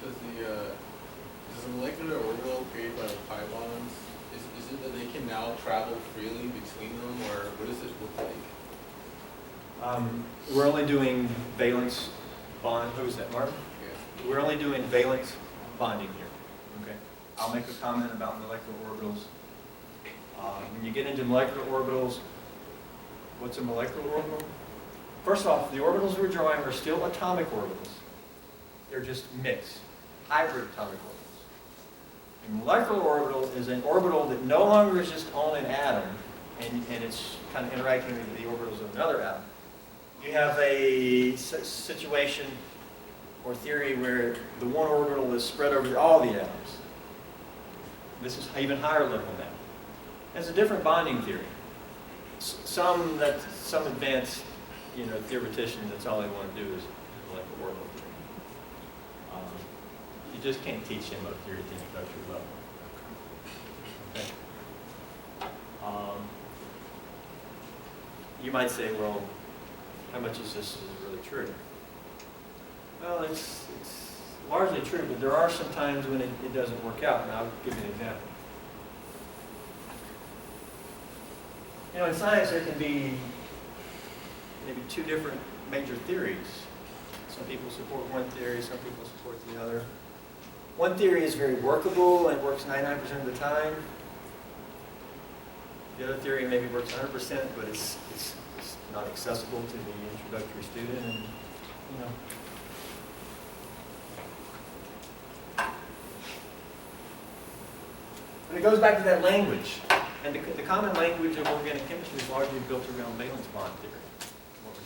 Does the molecular orbital created by the pi bonds, is it that they can now travel freely between them, or what does it look like? We're only doing valence bond. Who is that, Martin? Yeah. We're only doing valence bonding here. Okay. I'll make a comment about molecular orbitals. When you get into molecular orbitals, what's a molecular orbital? First off, the orbitals we're drawing are still atomic orbitals. They're just mixed, hybrid atomic orbitals. A molecular orbital is an orbital that no longer is just on an atom, and it's kind of interacting with the orbitals of another atom. You have a situation or theory where the one orbital is spread over all the atoms. This is even higher level now. It's a different bonding theory. Some advanced, theoreticians, that's all they want to do is molecular orbital theory. You just can't teach them about theory at the introductory level. Okay. You might say, well, how much is this really true? Well, it's largely true, but there are some times when it doesn't work out, and I'll give you an example. In science there can be maybe two different major theories. Some people support one theory, some people support the other. One theory is very workable and works 99% of the time. The other theory maybe works 100%, but it's not accessible to the introductory student, and But it goes back to that language. And the common language of organic chemistry is largely built around valence bond theory. What we're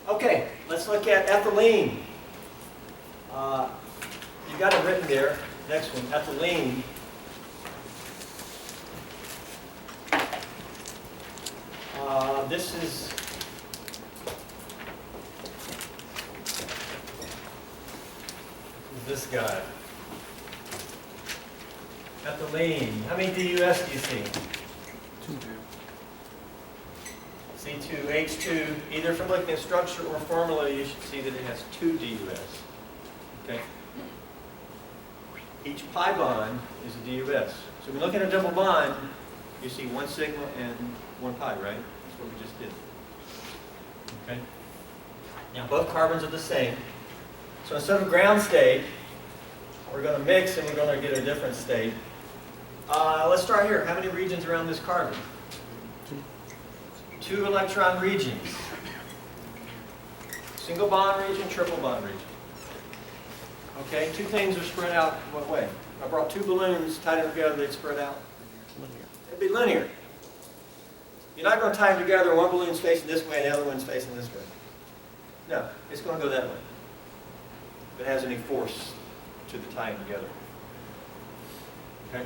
doing. Okay, let's look at ethylene. You got it written there. Next one, ethylene. This is this guy. Ethylene. How many DUS do you see? 2. C2H2. Either from looking at structure or formula, you should see that it has 2 DUS. Okay. Each pi bond is a DUS. So when you look at a double bond, you see 1 sigma and 1 pi, right? That's what we just did. Okay. Now both carbons are the same. So instead of ground state, we're going to mix and we're going to get a different state. Let's start here. How many regions around this carbon? 2 electron regions. Single bond region, triple bond region. Okay, 2 things are spread out what way? I brought 2 balloons, tied them together, they'd spread out. It'd be linear. You're not going to tie them together, one balloon's facing this way and the other one's facing this way. No, it's going to go that way. If it has any force to the tying together. Okay?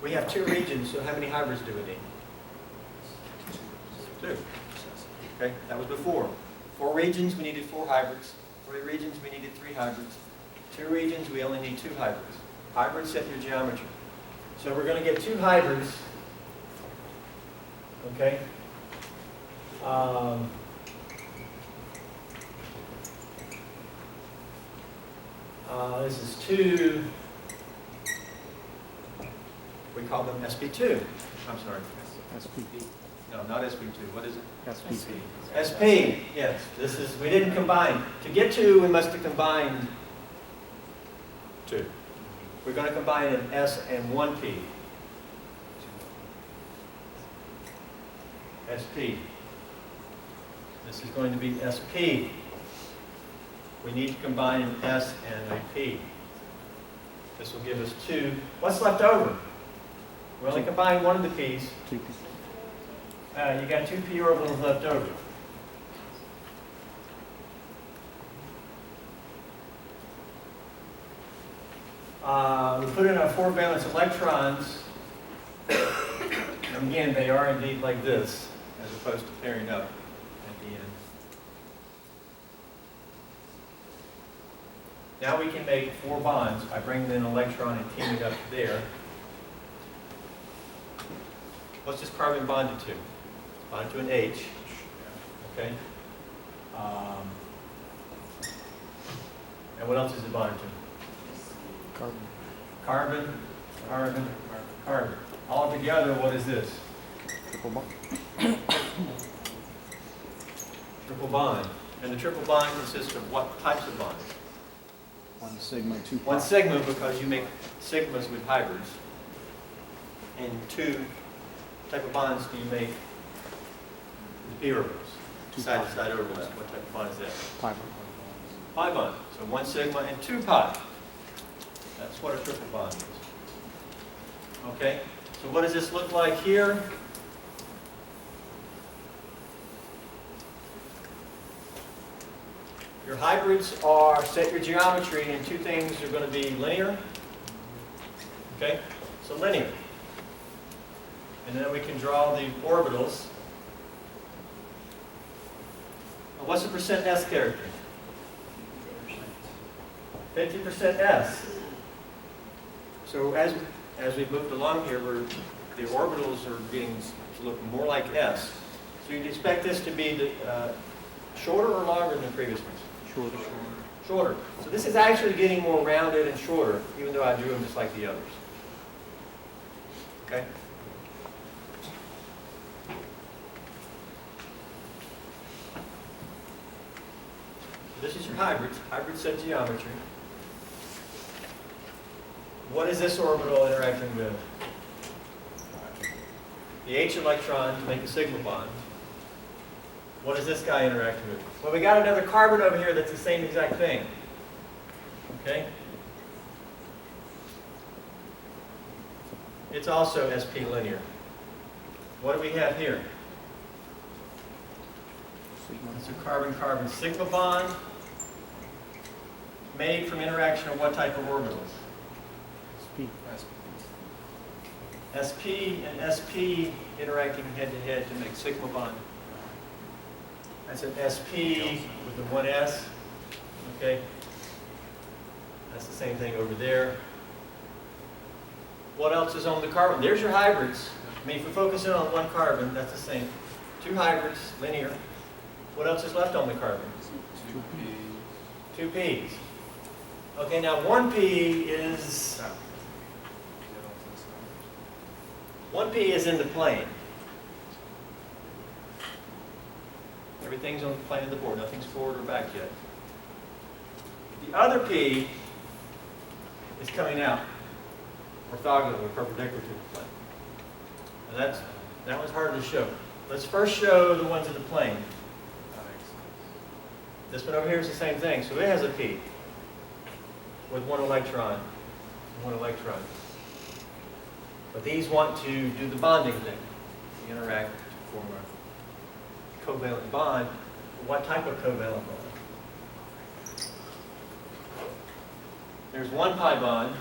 We have 2 regions, so how many hybrids do we need? 2. Okay, that was before. 4 regions, we needed 4 hybrids. 3 regions, we needed 3 hybrids. 2 regions, we only need 2 hybrids. Hybrids set your geometry. So we're going to get 2 hybrids. Okay? This is 2. We call them SP2. I'm sorry. SP, No, not SP2. What is it? SP. SP, yes. This is, we didn't combine. To get 2, we must have combined 2. We're going to combine an S and 1P. SP. This is going to be SP. We need to combine an S and a P. This will give us 2. What's left over? We only combined one of the P's. 2P. You got 2 P orbitals left over. We put in our 4 valence electrons. And again, they are indeed like this, as opposed to pairing up at the end. Now we can make 4 bonds by bringing in an electron and teaming up there. What's this carbon bonded to? Bonded to an H. Okay. And what else is it bonded to? Carbon. Carbon, carbon, carbon. All together, what is this? Triple bond. Triple bond. And the triple bond consists of what types of bonds? 1 sigma, 2 pi. 1 sigma, because you make sigmas with hybrids. And 2 type of bonds do you make with p orbitals? 2 Side-to-side overlap. What type of bond is that? Pi. Pi bond. So 1 sigma and 2 pi. That's what a triple bond is. Okay? So what does this look like here? Your hybrids are, set your geometry, and 2 things are going to be linear. Okay? So linear. And then we can draw the orbitals. Well, what's the percent S character? 50% S. So as we've moved along here, the orbitals are getting to look more like S. So you'd expect this to be the, shorter or longer than the previous ones? Shorter. Shorter. So this is actually getting more rounded and shorter, even though I drew them just like the others. Okay? This is your hybrids, hybrid set geometry. What is this orbital interacting with? The H electron to make a sigma bond. What is this guy interacting with? Well, we got another carbon over here that's the same exact thing. Okay? It's also sp linear. What do we have here? Sigma. It's a carbon-carbon sigma bond made from interaction of what type of orbitals? SP. sp and sp interacting head-to-head to make sigma bond. That's an sp with the 1s. Okay? That's the same thing over there. What else is on the carbon? There's your hybrids. I mean, if we focus in on 1 carbon, that's the same. 2 hybrids, linear. What else is left on the carbon? 2 P's. Okay, now 1 P is 1 P is in the plane. Everything's on the plane of the board. Nothing's forward or back yet. The other P is coming out, orthogonal or perpendicular to the plane. And that one's hard to show. Let's first show the ones in the plane. This one over here is the same thing. So it has a P with 1 electron, 1 electron. But these want to do the bonding thing. They interact to form a covalent bond. What type of covalent bond? There's 1 pi bond.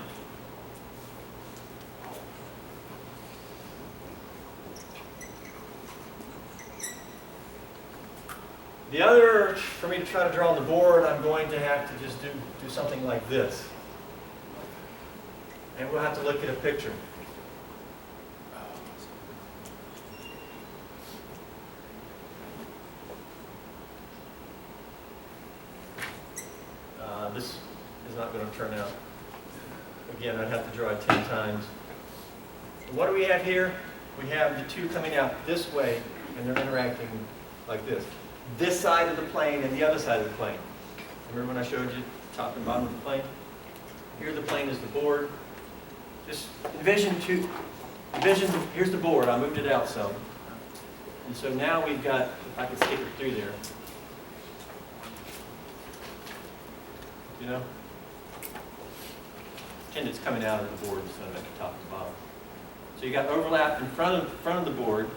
The other, for me to try to draw on the board, I'm going to have to just do something like this. And we'll have to look at a picture. This is not going to turn out. Again, I'd have to draw it 10 times. What do we have here? We have the two coming out this way, and they're interacting like this. This side of the plane and the other side of the plane. Remember when I showed you top and bottom of the plane? Here the plane is the board. Just envision, here's the board. I moved it out some. And so now we've got, if I can stick it through there. You know? Pretend it's coming out of the board instead of at the top and bottom. So you got overlap in front of the board,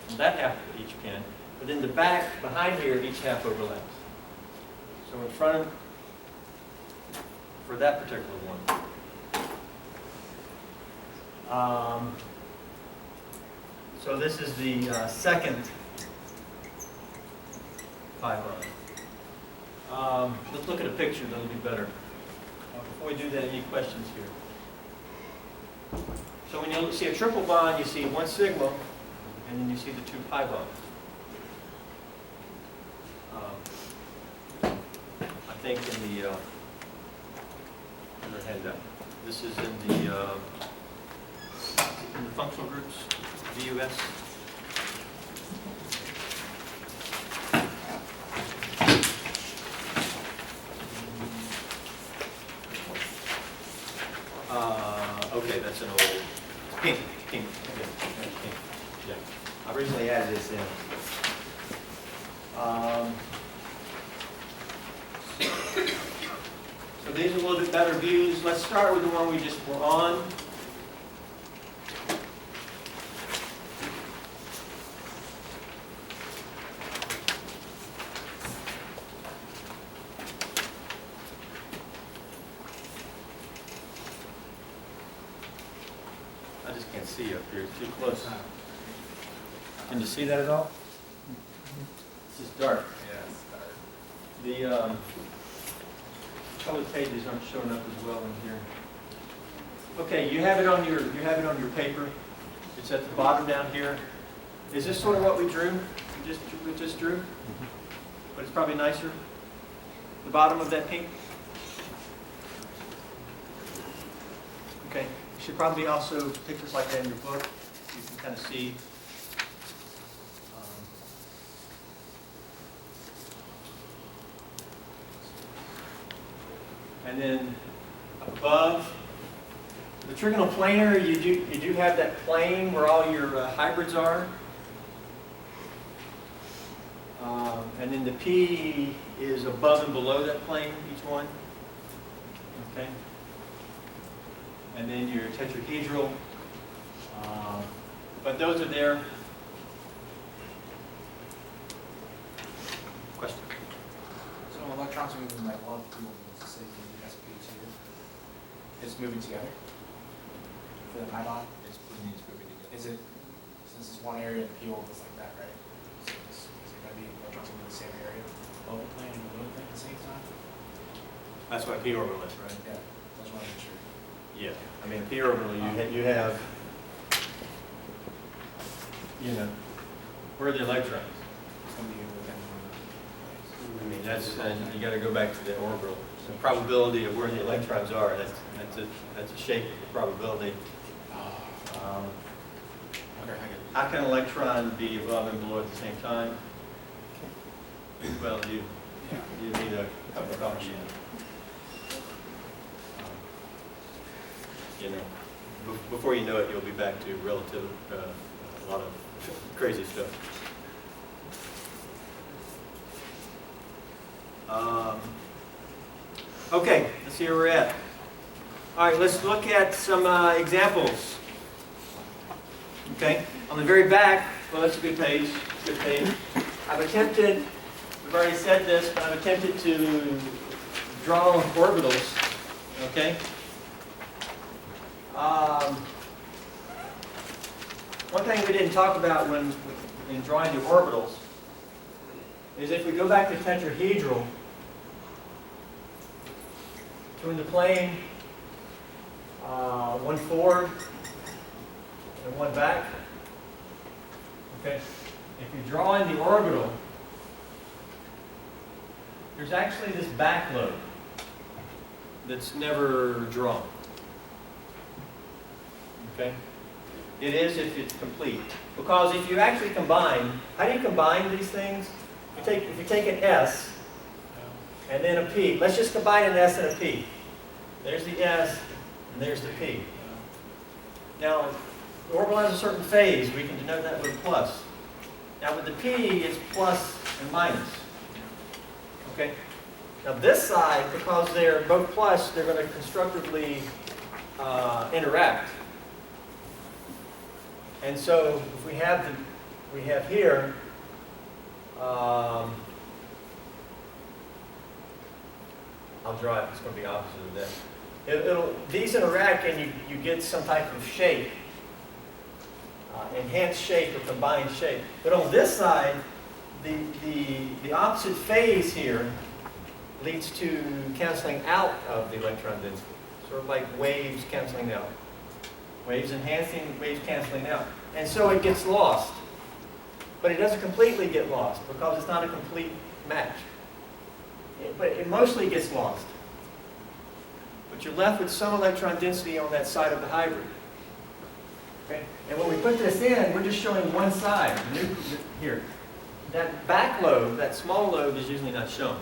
from that half of each pin, but in the back, behind here, each half overlaps. So in front, for that particular one. So this is the second pylon. Let's look at a picture, that'll be better. Before we do that, any questions here? So when you see a triple bond, you see one sigma, and then you see the two pi bonds. I think in the handout, this is in the functional groups, VUS. Okay, that's an old pink. Okay, that's pink. Yeah, I originally added this in. So these are a little bit better views. Let's start with the one we just were on. I just can't see up here, it's too close. Can you see that at all? This is dark. The colored pages aren't showing up as well in here. Okay, you have it on your paper. It's at the bottom down here. Is this sort of what we drew? We just drew? But it's probably nicer. The bottom of that pink. Okay. You should probably also pictures like that in your book. You can kind of see. And then up above, the trigonal planar, you do have that plane where all your hybrids are. And then the P is above and below that plane, each one. Okay. And then your tetrahedral. But those are there. Question? So electrons are moving like one, two, let's say the sp2. It's moving together for the pylon. It's moving together. Is it, since it's one area, the p orbit's like that, right? So is it going to be electrons moving in the same area, above the plane and below the plane at the same time? That's what P orbital is, right? Yeah, that's what I make sure. Yeah. I mean, P orbital, you have, you know, where are the electrons? It's going to be within one. I mean, that's, you got to go back to the orbital. The probability of where the electrons are, that's a shape of the probability. Okay, I get it. How can an electron be above and below at the same time? Well, you need a cup of coffee. You know, before you know it, you'll be back to relative, a lot of crazy stuff. Okay, let's see where we're at. All right, let's look at some examples. Okay, on the very back, well, that's a good page. Good page. I've attempted, we've already said this, but I've attempted to draw orbitals. Okay. One thing we didn't talk about in drawing the orbitals is if we go back to tetrahedral, between the plane, one forward and one back. Okay, if you draw in the orbital, there's actually this back lobe that's never drawn. Okay, it is if it's complete. Because if you actually combine, how do you combine these things? If you take an S and then a P, let's just combine an S and a P. There's the S and there's the P. Now, the orbital has a certain phase. We can denote that with a plus. Now, with the P, it's plus and minus. Okay? Now, this side, because they're both plus, they're going to constructively interact. And so, if we have here, I'll draw it. It's going to be opposite of that. These interact and you get some type of shape, enhanced shape or combined shape. But on this side, the opposite phase here leads to canceling out of the electron density. Sort of like waves canceling out. Waves enhancing, waves canceling out. And so it gets lost. But it doesn't completely get lost because it's not a complete match. But it mostly gets lost. But you're left with some electron density on that side of the hybrid. Okay? And when we put this in, we're just showing one side. Here. That back lobe, that small lobe, is usually not shown.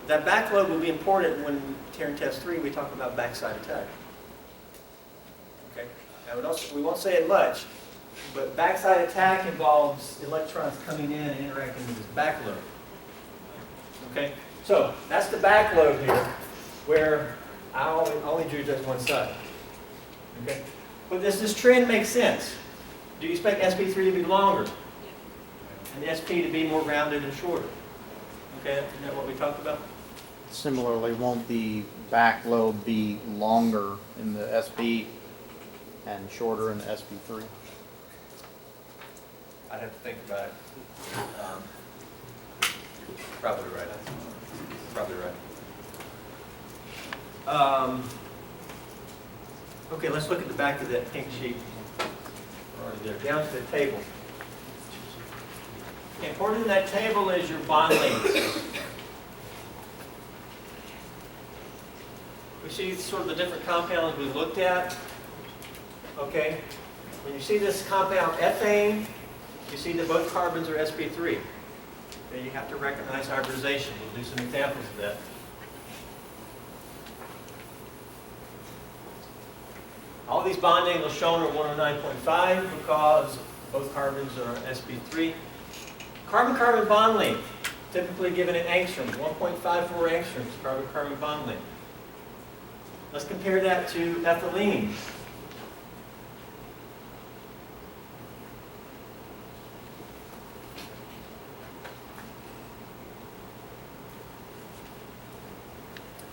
That back lobe will be important when, in test 3, we talk about backside attack. Okay? Now, we won't say it much, but backside attack involves electrons coming in and interacting with this back lobe. Okay? So, that's the back lobe here, where I only drew just one side. Okay? But this trend makes sense. Do you expect sp3 to be longer? And the sp to be more rounded and shorter? Okay, isn't that what we talked about? Similarly, won't the back lobe be longer in the SP and shorter in the SP3? I'd have to think about it. Probably right. Probably right. Okay, let's look at the back of that pink sheet. We're already there. Down to the table. Important in that table is your bond lengths. We see sort of the different compounds we looked at. Okay, when you see this compound ethane, you see that both carbons are sp3. Okay, you have to recognize hybridization. We'll do some examples of that. All these bond angles shown are 109.5 because both carbons are sp3. Carbon-carbon bond length, typically given in angstroms, 1.54 angstroms, carbon-carbon bond length. Let's compare that to ethylene.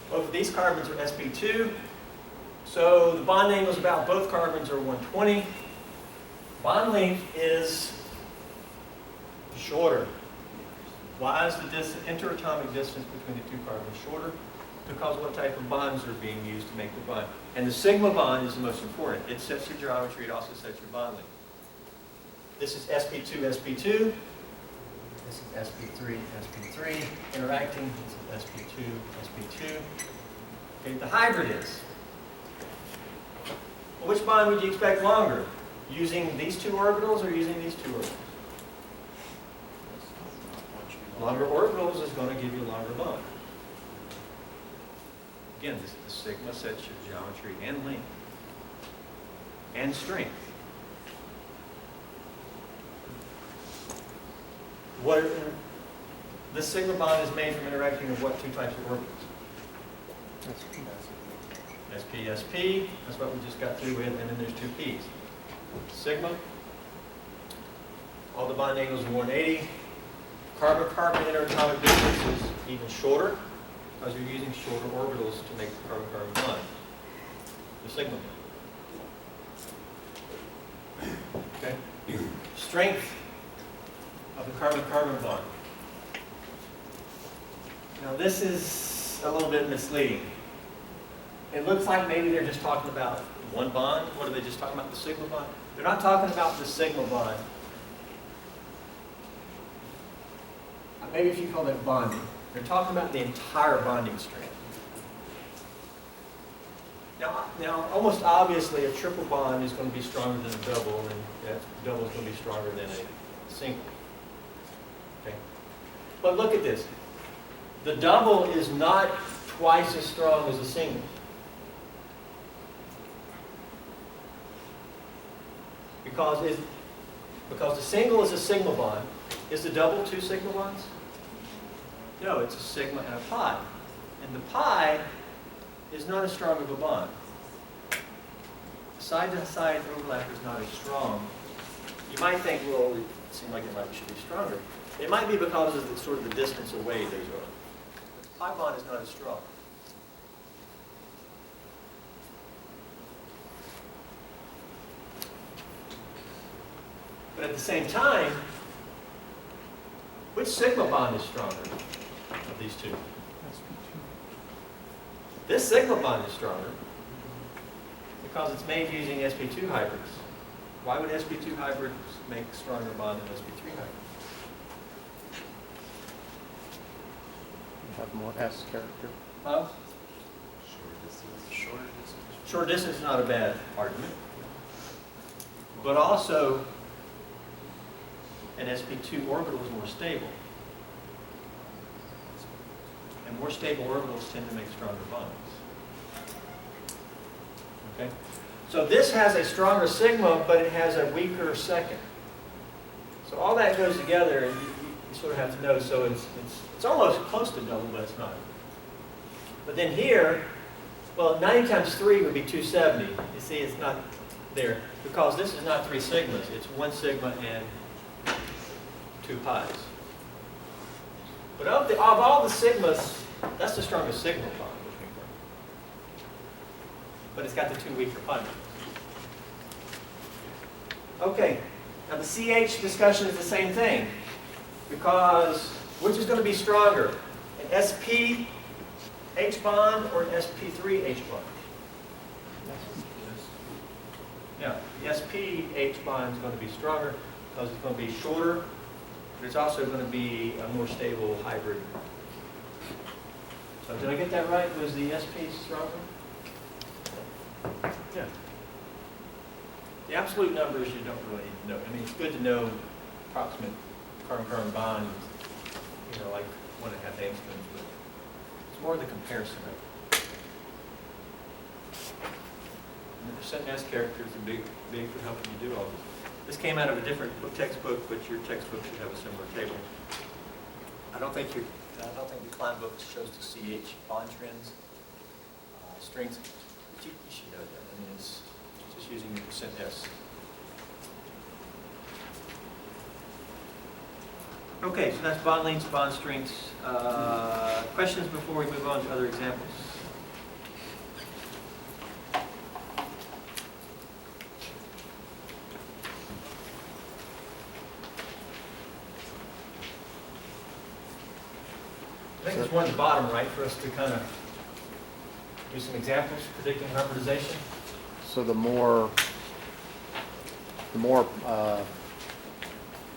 Both of these carbons are sp2. So the bond angles about both carbons are 120. Bond length is shorter. Why is the interatomic distance between the two carbons shorter? Because what type of bonds are being used to make the bond. And the sigma bond is the most important. It sets your geometry, it also sets your bond length. This is sp2, sp2. This is sp3, sp3. Interacting, this is sp2, sp2. Okay, the hybrid is. Well, which bond would you expect longer? Using these two orbitals or using these two orbitals? Longer orbitals is going to give you a longer bond. Again, the sigma sets your geometry and length and strength. This sigma bond is made from interacting with what two types of orbitals? SP, SP, that's what we just got through with, and then there's two P's. Sigma, all the bond angles are 180. Carbon-carbon interatomic distance is even shorter because you're using shorter orbitals to make the carbon-carbon bond. The sigma. Okay. Strength of the carbon-carbon bond. Now this is a little bit misleading. It looks like maybe they're just talking about one bond. What are they just talking about? The sigma bond? They're not talking about the sigma bond. Maybe if you call that bonding. They're talking about the entire bonding strand. Now, almost obviously, a triple bond is going to be stronger than a double, and that double is going to be stronger than a single. Okay? But look at this. The double is not twice as strong as a single. Because the single is a sigma bond. Is the double two sigma bonds? No, it's a sigma and a pi. And the pi is not as strong of a bond. Side-to-side overlap is not as strong. You might think, well, it seems like it should be stronger. It might be because of the sort of the distance away those are. But the pi bond is not as strong. But at the same time, which sigma bond is stronger of these two? This sigma bond is stronger because it's made using sp2 hybrids. Why would sp2 hybrids make a stronger bond than sp3 hybrids? Have more S character. Huh? Shorter distance. Short distance is not a bad argument. But also, an sp2 orbital is more stable. And more stable orbitals tend to make stronger bonds. Okay? So this has a stronger sigma, but it has a weaker second. So all that goes together, and you sort of have to know. So it's almost close to double, but it's not. But then here, well, 90 times 3 would be 270. You see, it's not there. Because this is not 3 sigmas. It's 1 sigma and 2 pi's. But of all the sigmas, that's the strongest sigma bond. But it's got the 2 weaker pi bonds. Okay, now the CH discussion is the same thing. Because which is going to be stronger? An SP H bond or an SP3 H bond? Yeah, the SP H bond is going to be stronger because it's going to be shorter, but it's also going to be a more stable hybrid. So did I get that right? Was the SP stronger? Yeah. The absolute numbers you don't really need to know. I mean, it's good to know approximate carbon-carbon bonds, you know, like 1.5 angstroms, but it's more the comparison of it. And the percent S characters are big for helping you do all this. This came out of a different textbook, but your textbook should have a similar table. I don't think the Klein book shows the CH bond trends, strengths. But you should know that. I mean, it's just using the percent S. Okay, so that's bond lengths, bond strengths. Questions before we move on to other examples? I think there's one at the bottom, right, for us to kind of do some examples, predicting hybridization. So the more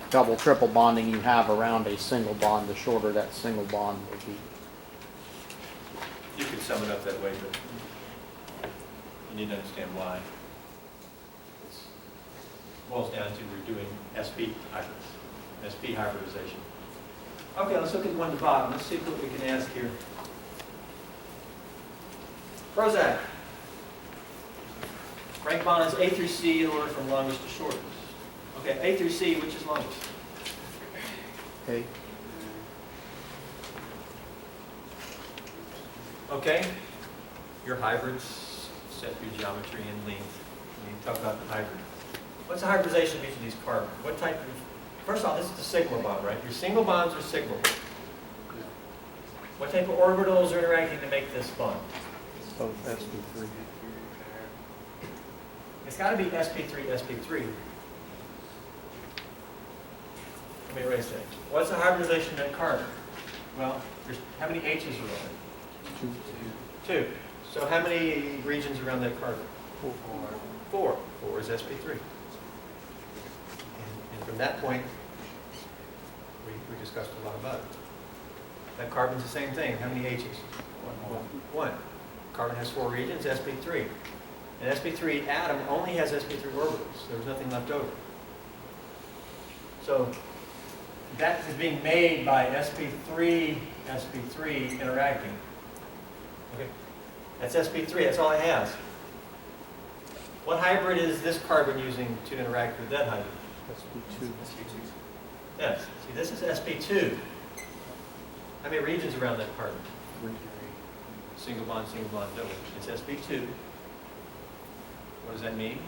double, triple bonding you have around a single bond, the shorter that single bond will be. You could sum it up that way, but you need to understand why. It boils down to we're doing SP hybrids, SP hybridization. Okay, let's look at the one at the bottom. Let's see what we can ask here. Prozac. Rank bonds A through C in order from longest to shortest. Okay, A through C, which is longest? Okay. Okay, your hybrids set through geometry and length. We need to talk about the hybrid. What's the hybridization of each of these carbons? What type of, first of all, this is the sigma bond, right? Your single bonds are sigma bonds. What type of orbitals are interacting to make this bond? So sp3. It's got to be sp3, sp3. Let me erase that. What's the hybridization of carbon? Well, How many H's are on it? Two. 2. So how many regions around that carbon? 4. 4 is sp3. And from that point, we discussed a lot about it. That carbon's the same thing. How many H's? 1. Carbon has 4 regions, sp3. An sp3 atom only has sp3 orbitals. There was nothing left over. So that is being made by sp3 interacting. Okay. That's sp3, that's all it has. What hybrid is this carbon using to interact with that hybrid? SP2. Yes, see this is sp2. How many regions around that carbon? Single bond, double. It's sp2. What does that mean?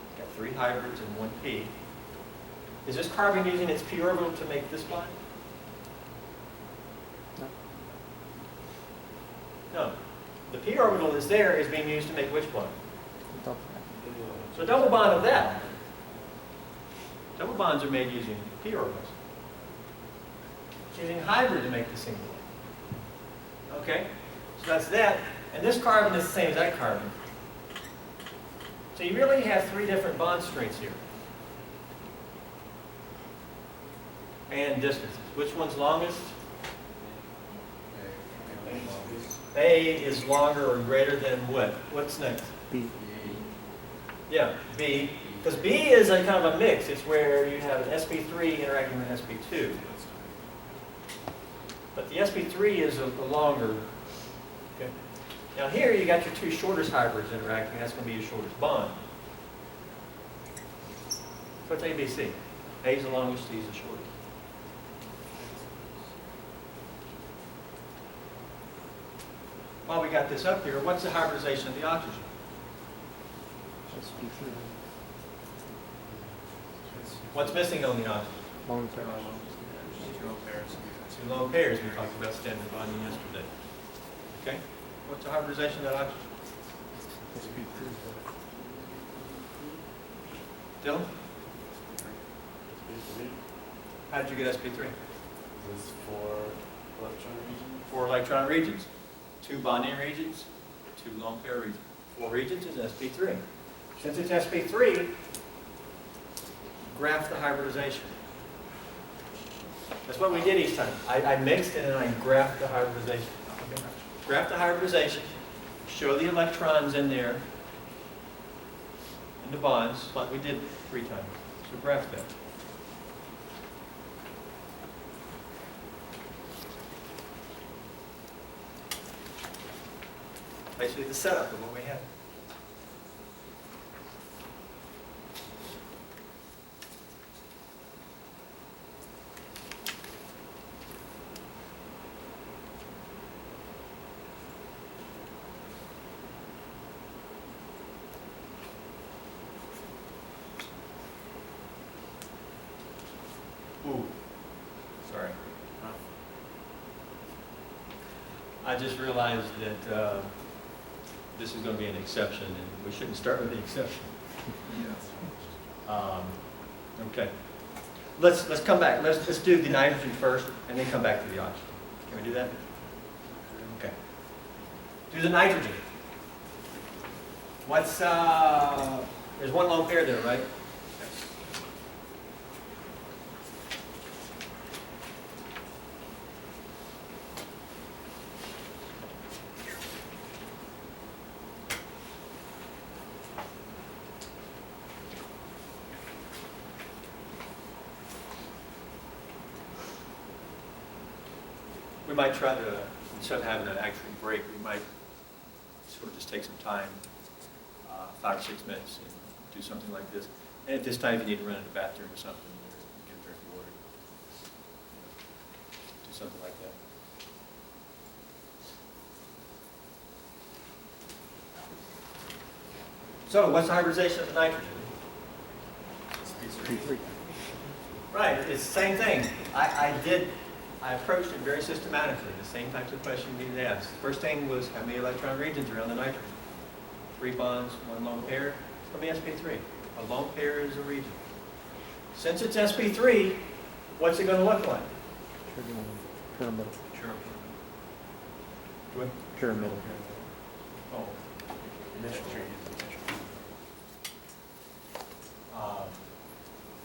It's got 3 hybrids and 1 p. Is this carbon using its p orbital to make this bond? No. The p orbital is there is being used to make which bond? So a double bond of that. Double bonds are made using p orbitals. It's using hybrid to make the single bond. Okay? So that's that. And this carbon is the same as that carbon. So you really have 3 different bond strengths here. And distances. Which one's longest? A is longer or greater than what? What's next? B. Yeah, B. Because B is a kind of a mix. It's where you have an sp3 interacting with an sp2. But the sp3 is a longer. Okay. Now here you got your 2 shortest hybrids interacting. That's going to be your shortest bond. So it's ABC. A is the longest, C is the shortest. While we got this up here, what's the hybridization of the oxygen? SP3. What's missing on the oxygen? Lone pair. 2 lone pairs. We talked about standard bonding yesterday. Okay? What's the hybridization of that oxygen? Dylan? How did you get sp3? This 4 electron region. 4 electron regions. 2 bonding regions, 2 lone pair regions. 4 regions is sp3. Since it's sp3, graph the hybridization. That's what we did each time. I mixed and then I graphed the hybridization. Okay. Graph the hybridization, show the electrons in there, in the bonds, like we did 3 times. So graph that. Basically the setup of what we had. Ooh, sorry. I just realized that this is going to be an exception, and we shouldn't start with the exception. Okay. Let's come back. Let's do the nitrogen first, and then come back to the oxygen. Can we do that? Okay. Do the nitrogen. What's there's 1 lone pair there, right? We might try to, instead of having an actual break, we might sort of just take some time, 5 or 6 minutes, and do something like this. And at this time, if you need to run to the bathroom or something, or get a drink of water, do something like that. So, what's the hybridization of the nitrogen? SP3. Right, it's the same thing. I approached it very systematically, the same types of questions you need to ask. First thing was how many electron regions around the nitrogen? 3 bonds, 1 lone pair. It's going to be sp3. A lone pair is a region. Since it's sp3, what's it going to look like? Pyramidal. What? Pyramidal. Oh.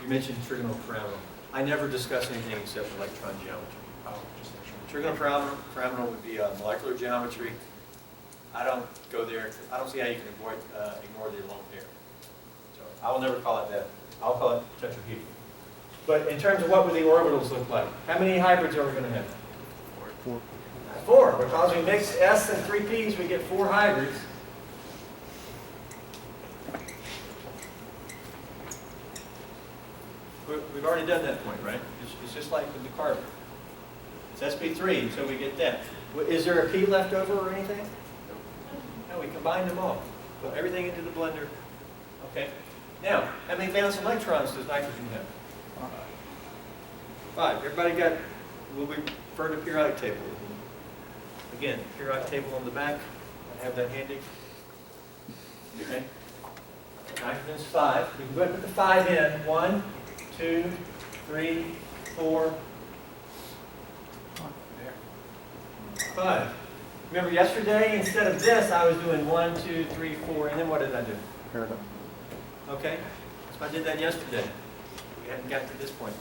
You mentioned trigonopyramidal. I never discuss anything except electron geometry. Oh, just make sure. Trigonopyramidal would be molecular geometry. I don't go there. I don't see how you can ignore the lone pair. So I will never call it that. I'll call it tetrahedral. But in terms of what would the orbitals look like? How many hybrids are we going to have? 4. 4. Because we mix S and 3 Ps, we get 4 hybrids. We've already done that point, right? It's just like with the carbon. It's sp3, so we get that. Is there a P left over or anything? No, we combined them all. Put everything into the blender. Okay. Now, how many valence electrons does nitrogen have? 5. Everybody got, we'll refer to periodic table. Again, periodic table on the back. I have that handy. Okay. Nitrogen's 5. We can go ahead and put the 5 in. 1, 2, 3, 4, 5. Remember yesterday, instead of this, I was doing 1, 2, 3, 4, and then what did I do? Paired up. Okay? So I did that yesterday. We hadn't got to this point.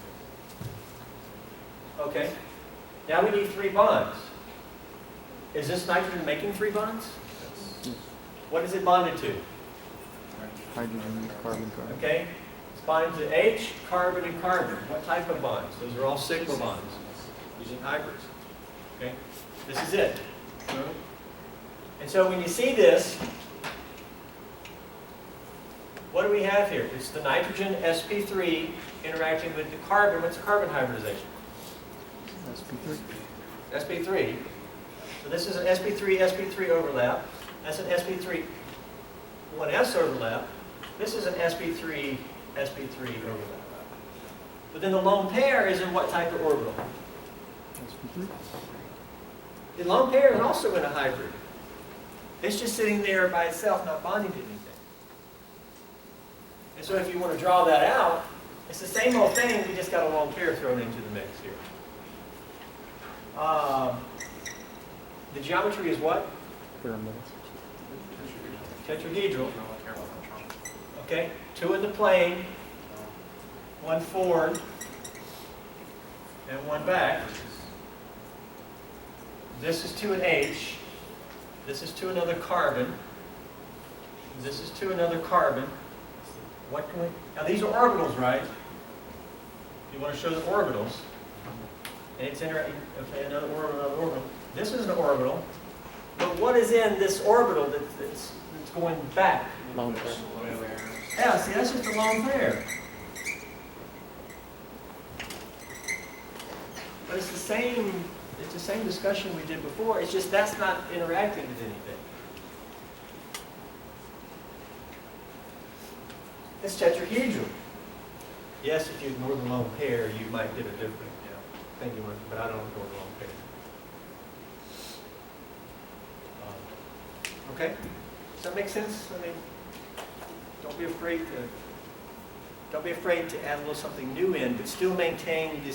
Okay. Now we need 3 bonds. Is this nitrogen making 3 bonds? Yes. What is it bonded to? Hydrogen, carbon, carbon. Okay? It's bonded to H, carbon, and carbon. What type of bonds? Those are all sigma bonds using hybrids. Okay? This is it. And so when you see this, what do we have here? It's the nitrogen sp3 interacting with the carbon. What's the carbon hybridization? sp3. sp3. So this is an sp3 overlap. That's an sp3 1s overlap. This is an sp3 overlap. But then the lone pair is in what type of orbital? sp3. The lone pair is also in a hybrid. It's just sitting there by itself, not bonding to anything. And so if you want to draw that out, it's the same old thing, we just got a lone pair thrown into the mix here. The geometry is what? Pyramidal. Tetrahedral. Okay, 2 in the plane, 1 forward, and 1 back. This is to an H. This is to another carbon. This is to another carbon. What can we? Now these are orbitals, right? You want to show the orbitals. And it's interacting. Okay, another orbital, another orbital. This is an orbital. But what is in this orbital that's going back? Lone pair. Yeah, see, that's just a lone pair. But it's the same discussion we did before. It's just that's not interacting with anything. It's tetrahedral. Yes, if you ignore the lone pair, you might get a different thing, but I don't ignore the lone pair. Okay? Does that make sense? I mean, don't be afraid to add a little something new in, but still maintain the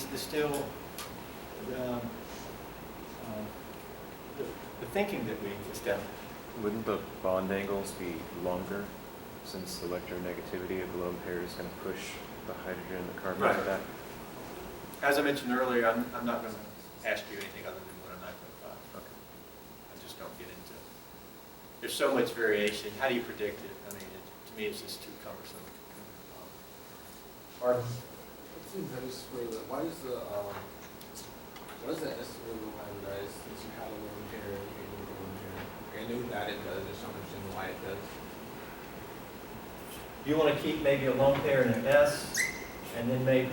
thinking that we established. Wouldn't the bond angles be longer, since the electronegativity of the lone pair is going to push the hydrogen and the carbon Right. back? As I mentioned earlier, I'm not going to ask you anything other than 1 and 9.5. Okay. I just don't get into it. There's so much variation. How do you predict it? I mean, to me, it's just too cumbersome. Or It seems that is for the, why is the S orbital hybridized since you had a lone pair and you made a lone pair? I know that it does, there's some understanding why it does. you want to keep maybe a lone pair and an S, and then maybe.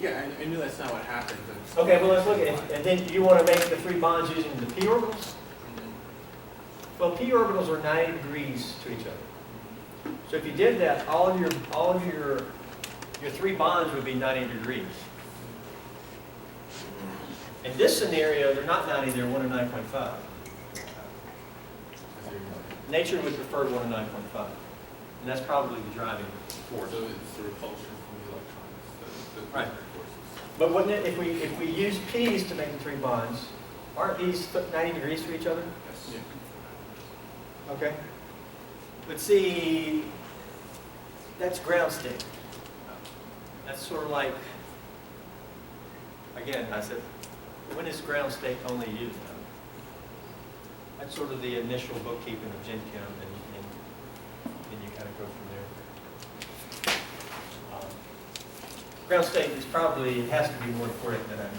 Yeah, I knew that's not what happened, but. Okay, well, let's look at it. And then you want to make the 3 bonds using the p orbitals? Well, p orbitals are 90 degrees to each other. So if you did that, all of your 3 bonds would be 90 degrees. In this scenario, they're not 90, they're 1 and 9.5. Nature would prefer 1 and 9.5. And that's probably the driving force. So it's the repulsion from the electrons, the Right. forces. But wouldn't it, if we use P's to make the 3 bonds, Aren't these 90 degrees to each other? Yes. Okay. But see, that's ground state. That's sort of like, again, I said, when is ground state only used? That's sort of the initial bookkeeping of Gen Chem, and you kind of go from there. Ground state is probably, it has to be more important than I'm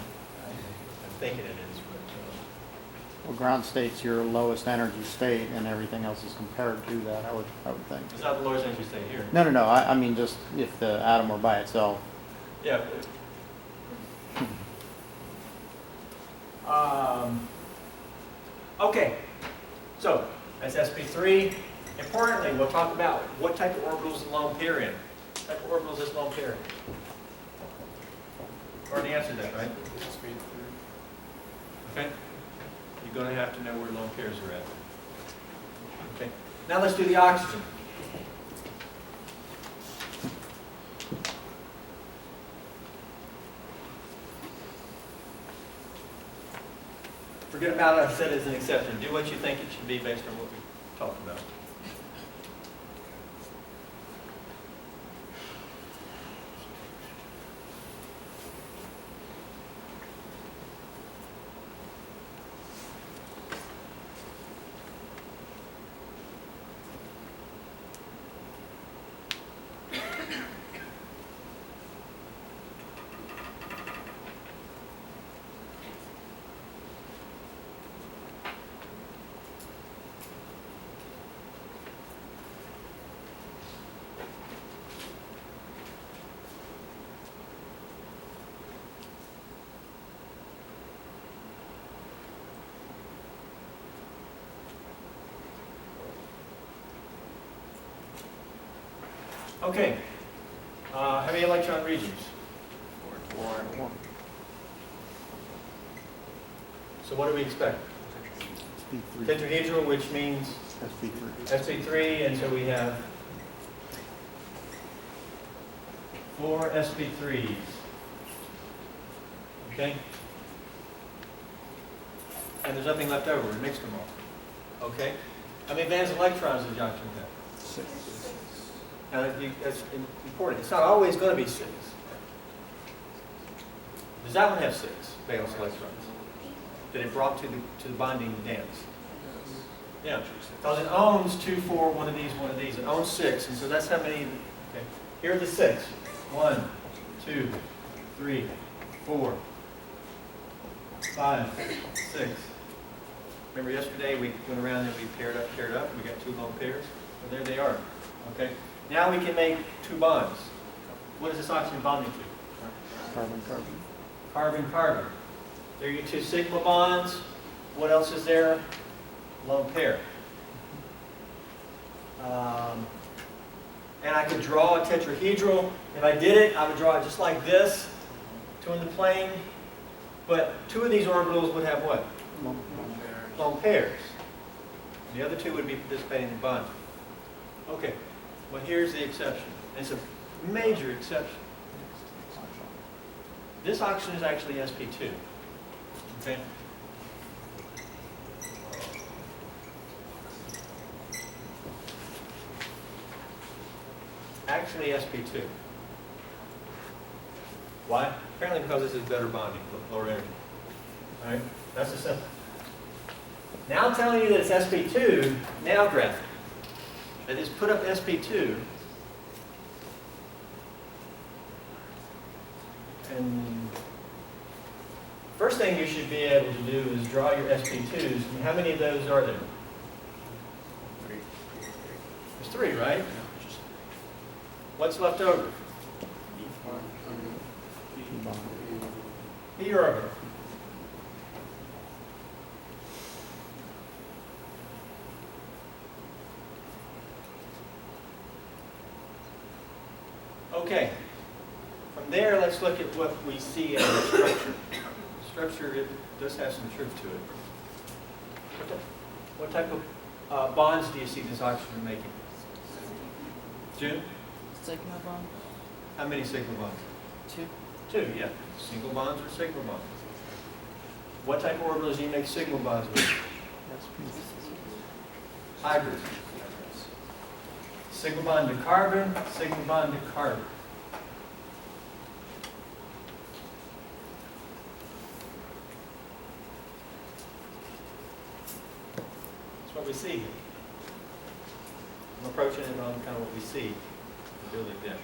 thinking it is. But, Well, ground state's your lowest energy state, and everything else is compared to that, I would think. it's not the lowest energy state here. No, I mean, just if the atom were by itself. Yeah. Okay, so that's sp3. Importantly, we'll talk about what type of orbitals is lone pair in. What type of orbitals is lone pair in? Already answered that, right? Okay. You're going to have to know where lone pairs are at. Okay. Now let's do the oxygen. Forget about what I said as an exception. Do what you think it should be based on what we talked about. Okay. How many electron regions? Four. So what do we expect? SP3. Tetrahedral, which means SP3. sp3, and so we have 4 sp3s. Okay? And there's nothing left over. We mixed them all. Okay? How many valence electrons does the oxygen have? 6. Now, that's important. It's not always going to be 6. Does that one have 6 valence electrons that it brought to the bonding dance? Yeah. Because it owns 2, 4, one of these. It owns 6, and so that's how many. Okay. Here are the 6. 1, 2, 3, 4, 5, 6. Remember yesterday we went around and we paired up, and we got 2 lone pairs? Well, there they are. Okay. Now we can make 2 bonds. What is this oxygen bonding to? Carbon. Carbon. There are your 2 sigma bonds. What else is there? Lone pair. And I could draw a tetrahedral. If I did it, I would draw it just like this, 2 in the plane. But 2 of these orbitals would have what? Lone pairs. The other 2 would be participating in bonding. Okay. Well, here's the exception. It's a major exception. This oxygen is actually sp2. Okay? Actually sp2. Why? Apparently because this is better bonding, lower energy. All right? That's the simple. Now I'm telling you that it's sp2, now graph it. That is, put up sp2, and first thing you should be able to do is draw your sp2s. And how many of those are there? 3. There's 3, right? What's left over? P orbital. Okay. From there, let's look at what we see in the structure. Structure, it does have some truth to it. What type of bonds do you see this oxygen making? June? Sigma bond, How many sigma bonds? 2. 2, yeah. Single bonds or sigma bonds? What type of orbitals do you make sigma bonds with? Hybrids. Sigma bond to carbon, sigma bond to carbon. That's what we see. I'm approaching it on kind of what we see in the building there.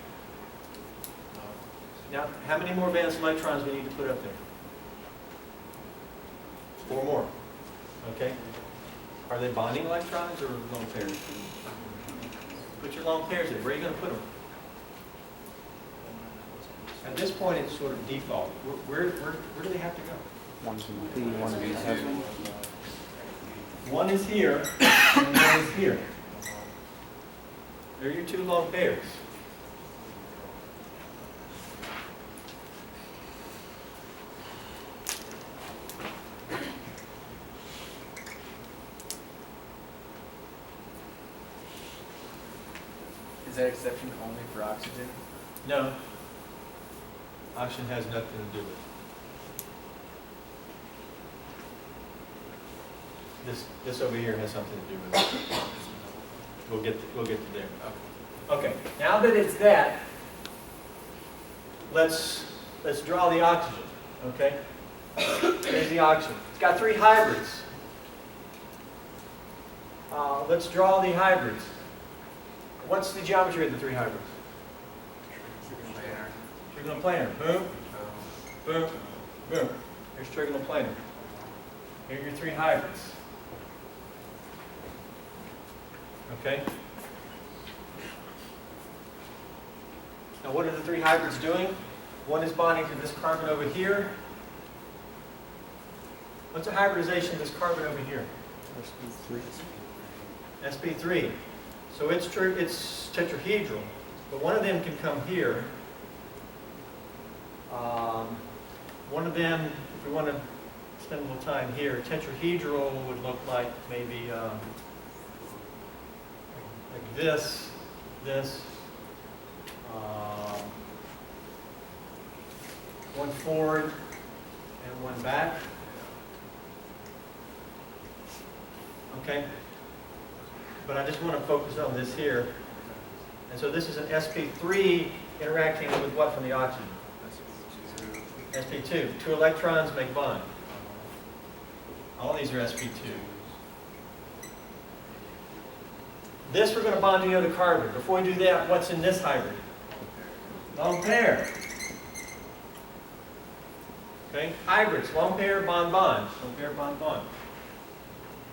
Now, how many more valence electrons we need to put up there? 4 more. Okay. Are they bonding electrons or lone pairs? Put your lone pairs in. Where are you going to put them? At this point, it's sort of default. Where do they have to go? One's in P, one's in S. One is here, and one is here. They're your 2 lone pairs. Is that exception only for oxygen? No. Oxygen has nothing to do with it. This over here has something to do with it. We'll get to there. Okay. Now that it's that, let's draw the oxygen. Okay. Here's the oxygen. It's got 3 hybrids. Let's draw the hybrids. What's the geometry of the 3 hybrids? Trigonoplanar. Boom, boom, boom. Here's trigonoplanar. Here are your 3 hybrids. Okay? Now what are the 3 hybrids doing? One is bonding to this carbon over here. What's the hybridization of this carbon over here? sp3. So it's tetrahedral, but one of them can come here. One of them, if we want to spend a little time here, tetrahedral would look like maybe like this, one forward and one back. Okay? But I just want to focus on this here. And so this is an sp3 interacting with what from the oxygen? sp2. 2 electrons make bond. All these are sp2. This we're going to bond to the other carbon. Before we do that, what's in this hybrid? Lone pair. Okay? Hybrids. Lone pair, bond, bond. Lone pair, bond, bond.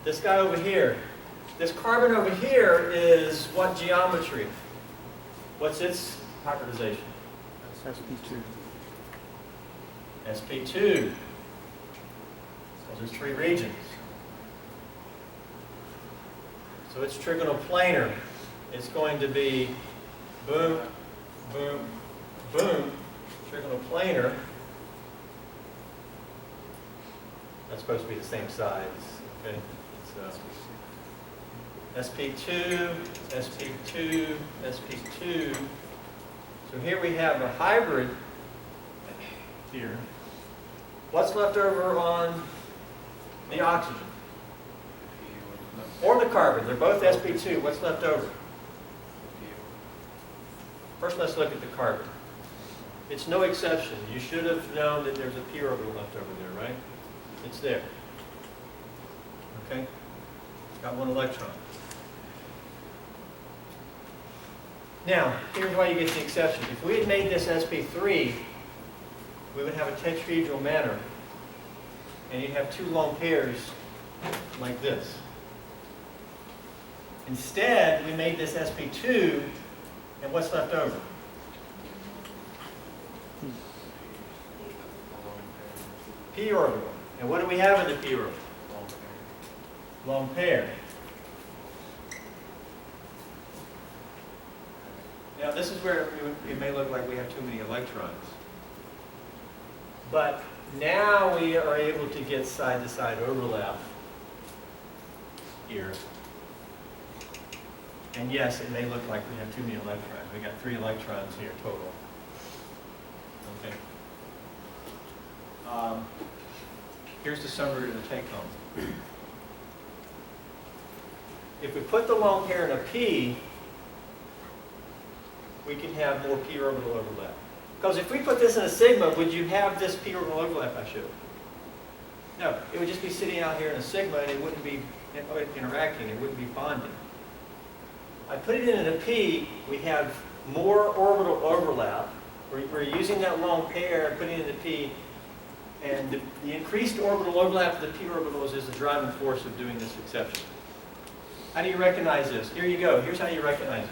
This guy over here. This carbon over here is what geometry? What's its hybridization? SP2. sp2. So there's 3 regions. So it's trigonoplanar. It's going to be boom, boom, boom, trigonoplanar. That's supposed to be the same size. Okay. sp2, sp2, sp2. So here we have a hybrid here. What's left over on the oxygen? Or the carbon? They're both sp2. What's left over? First, let's look at the carbon. It's no exception. You should have known that there's a p orbital left over there, right? It's there. Okay? It's got 1 electron. Now, here's why you get the exception. If we had made this sp3, we would have a tetrahedral manner, and you'd have 2 lone pairs like this. Instead, we made this sp2, and what's left over? P orbital. And what do we have in the p orbital? Lone pair. Now, this is where it may look like we have too many electrons. But now we are able to get side-to-side overlap here. And yes, it may look like we have too many electrons. We got 3 electrons here total. Okay. here's the summary of the take home. If we put the lone pair in a P, we can have more P orbital overlap. Because if we put this in a sigma, would you have this P orbital overlap I showed? No, it would just be sitting out here in a sigma and it wouldn't be interacting, it wouldn't be bonding. I put it in a P, we have more orbital overlap. We're using that lone pair, putting it in a P, and the increased orbital overlap of the P orbitals is the driving force of doing this exception. How do you recognize this? Here you go. Here's how you recognize it.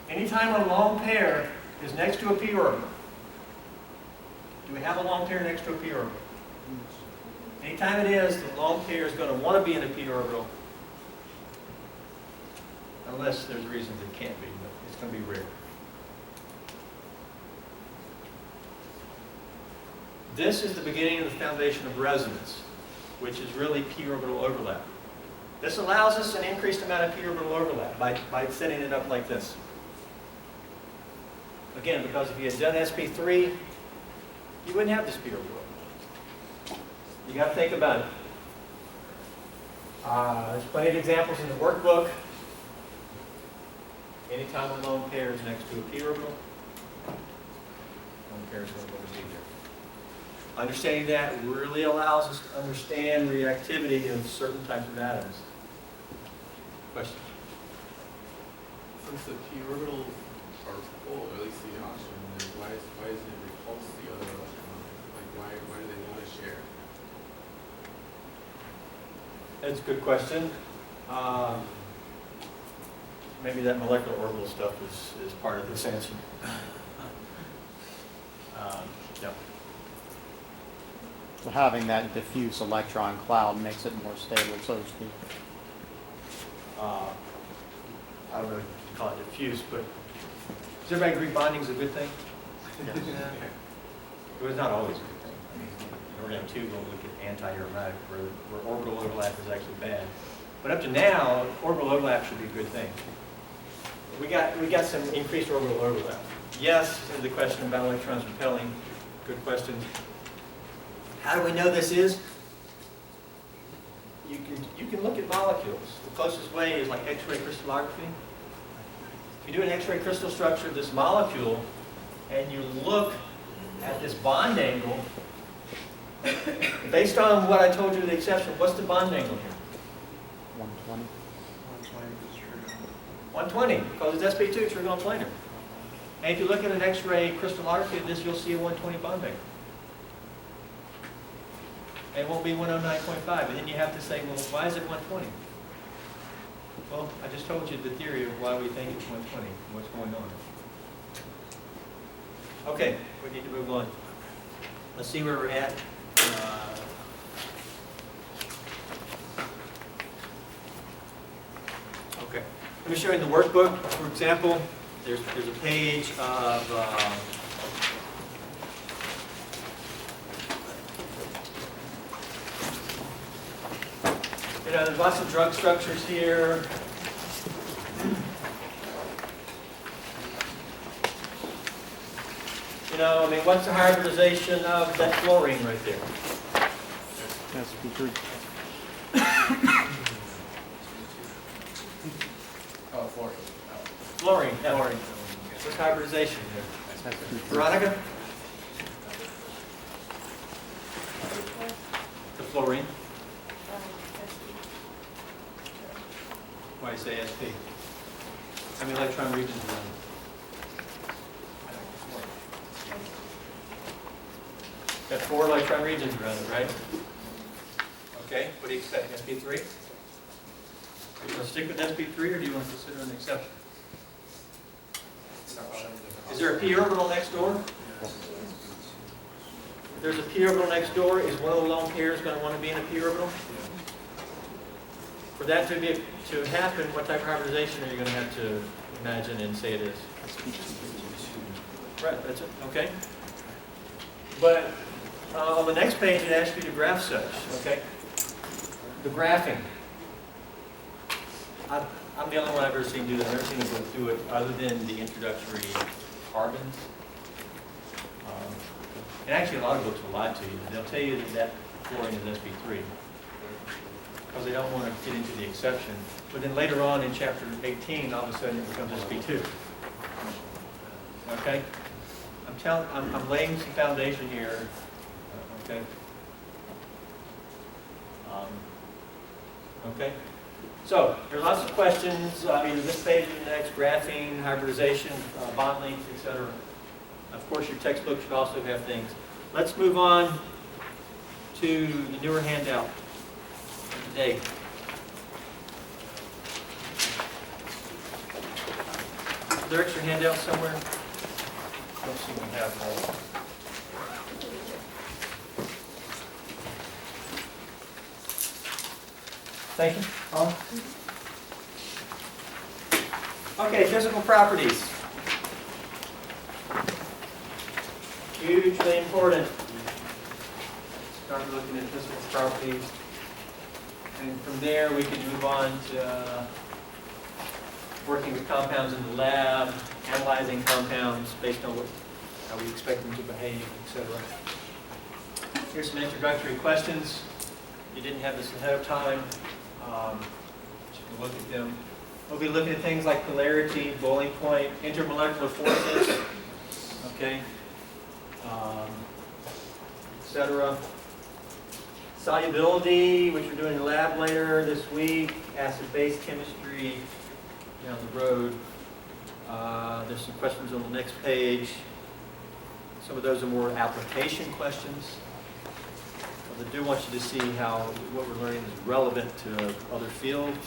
Anytime a lone pair is next to a P orbital, do we have a lone pair next to a P orbital? Anytime it is, the lone pair is going to want to be in a P orbital, unless there's reasons it can't be, but it's going to be rare. This is the beginning of the foundation of resonance, which is really P orbital overlap. This allows us an increased amount of P orbital overlap by setting it up like this. Again, because if you had done sp3, you wouldn't have this P orbital. You got to think about it. There's plenty of examples in the workbook. Anytime a lone pair is next to a P orbital, lone pair is going to be there. Understanding that really allows us to understand reactivity of certain types of atoms. Question? Since the p orbitals are full, or at least the oxygen, then why isn't it repulse the other electron? Like why do they want to share? That's a good question. Maybe that molecular orbital stuff is part of this answer. Yeah. So having that diffuse electron cloud makes it more stable, so to speak. I don't know if you call it diffuse, but does everybody agree bonding is a good thing? It was not always a good thing. I mean, in organic 2, we'll look at anti-aromatic, where orbital overlap is actually bad. But up to now, orbital overlap should be a good thing. We got some increased orbital overlap. Yes, to the question about electrons repelling. Good question. How do we know this is? You can look at molecules. The closest way is like X-ray crystallography. If you do an X-ray crystal structure of this molecule, and you look at this bond angle, based on what I told you the exception, what's the bond angle here? 120. 120, because it's sp2 trigonal planar. And if you look at an X-ray crystallography of this, you'll see a 120 bond angle. It won't be 109.5, and then you have to say, well, why is it 120? Well, I just told you the theory of why we think it's 120, what's going on. Okay, we need to move on. Let's see where we're at. Okay, let me show you in the workbook. For example, there's a page of there's lots of drug structures here. I mean, what's the hybridization of that fluorine right there? sp3. Oh, fluorine. Fluorine, yeah. What's hybridization here? Veronica? The fluorine. Why do you say sp? How many electron regions are there? Got 4 electron regions around it, right? Okay, what do you expect, sp3? Do you want to stick with sp3 or do you want to consider an exception? Is there a p orbital next door? If there's a p orbital next door, is one of the lone pairs going to want to be in a p orbital? For that to happen, what type of hybridization are you going to have to imagine and say it is? Right, that's it, okay. But on the next page, it asks you to graph such, okay? The graphing. I'm the only one I've ever seen do that. I've never seen anybody do it other than the introductory carbons. And actually, a lot of books will lie to you. They'll tell you that chlorine as SP3. Because they don't want to get into the exception. But then later on in chapter 18, all of a sudden it becomes SP2. Okay? I'm laying some foundation here. Okay? Okay? So, there's lots of questions, either this page or the next, graphene, hybridization, bond length, etc. Of course, your textbook should also have things. Let's move on to the newer handout of the day. Is there extra handouts somewhere? I don't see we have all. Thank you. Okay, physical properties. Hugely important. Start looking at physical properties. And from there, we can move on to working with compounds in the lab, analyzing compounds based on how we expect them to behave, etc. Here's some introductory questions. You didn't have this ahead of time. You can look at them. We'll be looking at things like polarity, boiling point, intermolecular forces, okay, etc. Solubility, which we're doing in the lab later this week, acid-base chemistry down the road. There's some questions on the next page. Some of those are more application questions. I do want you to see how what we're learning is relevant to other fields.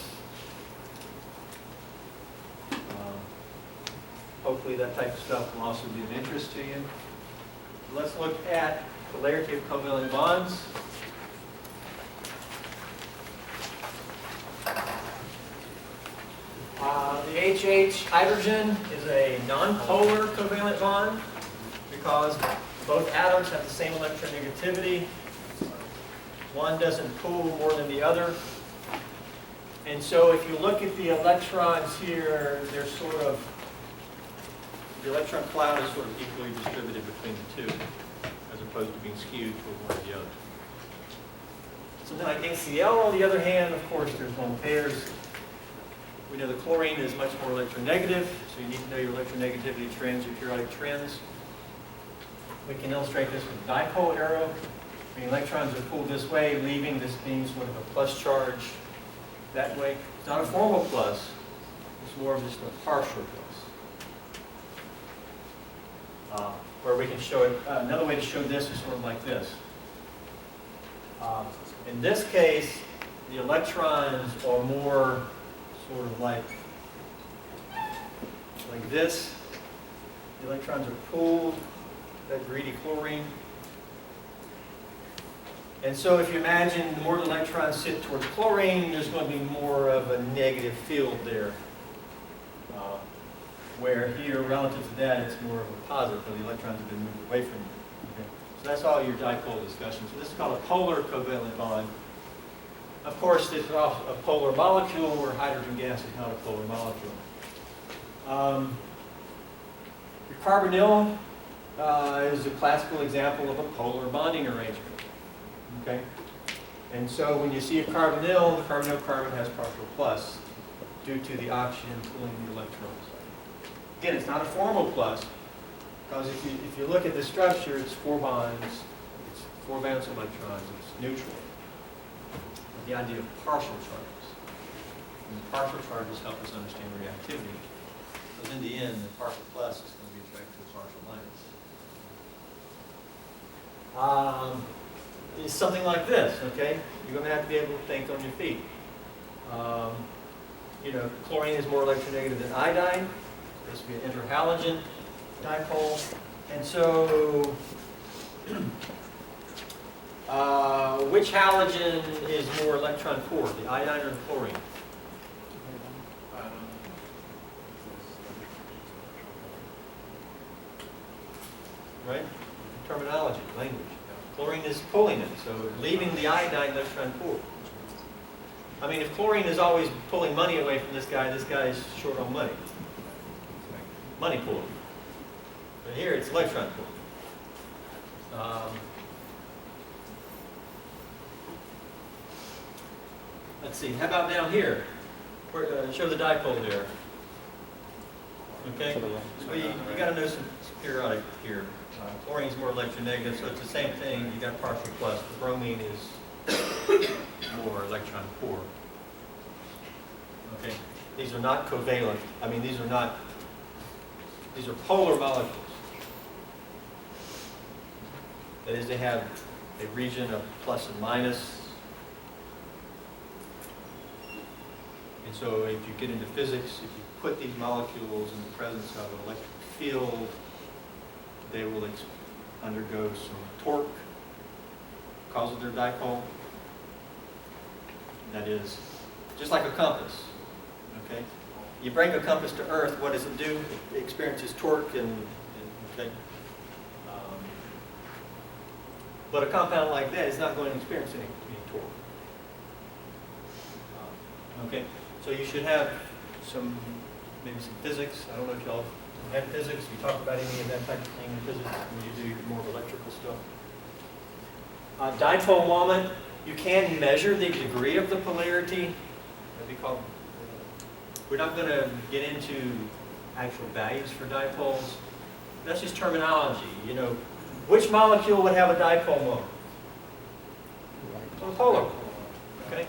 Hopefully that type of stuff will also be of interest to you. Let's look at polarity of covalent bonds. The HH hydrogen is a nonpolar covalent bond because both atoms have the same electronegativity. One doesn't pull more than the other. And so if you look at the electrons here, they're sort of, the electron cloud is sort of equally distributed between the two, as opposed to being skewed toward one or the other. Something like HCl, on the other hand, of course, there's lone pairs. We know the chlorine is much more electronegative, so you need to know your electronegativity trends, your periodic trends. We can illustrate this with a dipole arrow. The electrons are pulled this way, leaving this being sort of a plus charge that way. It's not a formal plus, it's more of just a partial plus. Where we can show it, another way to show this is sort of like this. In this case, the electrons are more sort of like this. The electrons are pulled, that greedy chlorine. And so if you imagine the more the electrons sit toward chlorine, there's going to be more of a negative field there. Where here, relative to that, it's more of a positive, because the electrons have been moved away from you. Okay? So that's all your dipole discussion. So this is called a polar covalent bond. Of course, it's a polar molecule, where hydrogen gas is not a polar molecule. Your carbonyl is a classical example of a polar bonding arrangement. Okay? And so when you see a carbonyl, the carbonyl carbon has partial plus due to the oxygen pulling the electrons. Again, it's not a formal plus, because if you look at the structure, it's 4 bonds, it's 4 valence electrons, it's neutral. But the idea of partial charges. And the partial charges help us understand reactivity. Because in the end, the partial plus is going to be attracted to the partial minus. It's something like this, okay? You're going to have to be able to think on your feet. You know, chlorine is more electronegative than iodine. This would be an interhalogen dipole. And so, which halogen is more electron poor, the iodine or the chlorine? Right? Terminology, language. Chlorine is pulling it, so leaving the iodine electron poor. I mean, if chlorine is always pulling money away from this guy is short on money. Money pulling. But here it's electron pulling. let's see, how about down here? Show the dipole there. Okay? To the right. So you gotta know some periodic here. Chlorine's more electronegative, so it's the same thing. You got partial plus. The bromine is more electron poor. Okay? These are not covalent. I mean, these are polar molecules. That is, they have a region of plus and minus. And so if you get into physics, if you put these molecules in the presence of an electric field, they will undergo some torque because of their dipole. That is, just like a compass, okay? You bring a compass to Earth, what does it do? It experiences torque okay? But a compound like that is not going to experience any torque. Okay, so you should have maybe some physics. I don't know if y'all have physics. You talk about any of that type of thing in physics when you do more of electrical stuff. Dipole moment, you can measure the degree of the polarity. That'd be called. We're not going to get into actual values for dipoles. That's just terminology. You know, which molecule would have a dipole moment? Well, polar. Okay.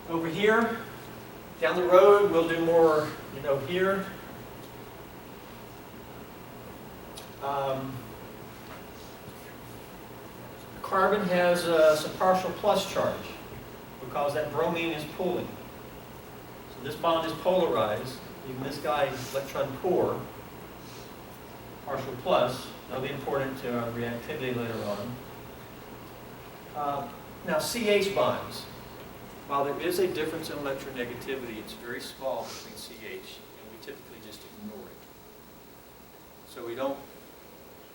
Over here, down the road, we'll do more, you know, here. Carbon has some partial plus charge because that bromine is pooling. So this bond is polarized. Even this guy is electron poor, partial plus. That'll be important to our reactivity later on. Now CH bonds. While there is a difference in electronegativity, it's very small between CH, and we typically just ignore it. So we don't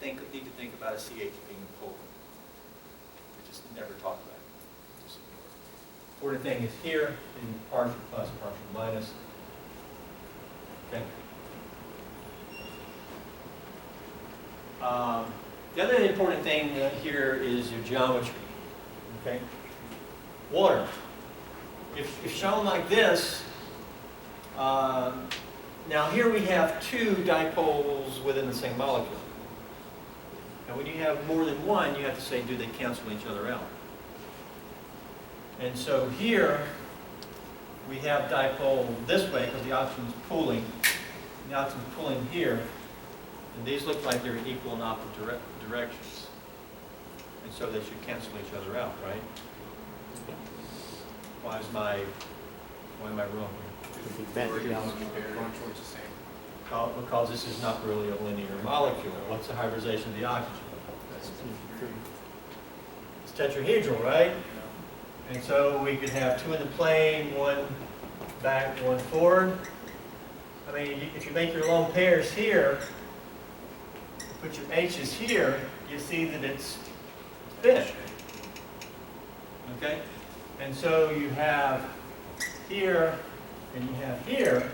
need to think about a CH being polar. We just never talk about it. Just ignore it. Important thing is here, in partial plus, partial minus. Okay. The other important thing here is your geometry. Okay. Water. If shown like this, now here we have two dipoles within the same molecule. And when you have more than one, you have to say, do they cancel each other out? And so here, we have dipole this way because the oxygen is pooling. The oxygen is pulling here. And these look like they're equal in opposite directions. And so they should cancel each other out, right? Why am I wrong here? Bent Going geometry. towards the same. Because this is not really a linear molecule. What's the hybridization of the oxygen? It's tetrahedral, right? And so we could have two in the plane, one back, one forward. I mean, if you make your lone pairs here, put your H's here, you see that it's bent. Okay? And so you have here and you have here.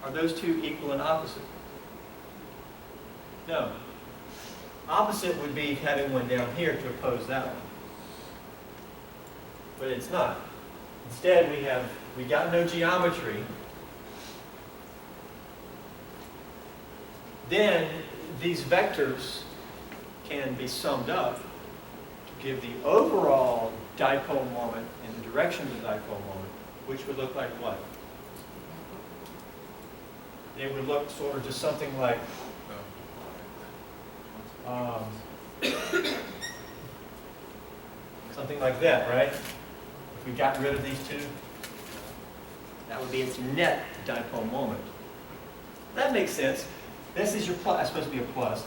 Are those two equal and opposite? No. Opposite would be having one down here to oppose that one. But it's not. Instead, we got no geometry. Then these vectors can be summed up to give the overall dipole moment and the direction of the dipole moment, which would look like what? It would look sort of just something like something like that, right? If we got rid of these two, that would be its net dipole moment. That makes sense. This is your plus. That's supposed to be a plus.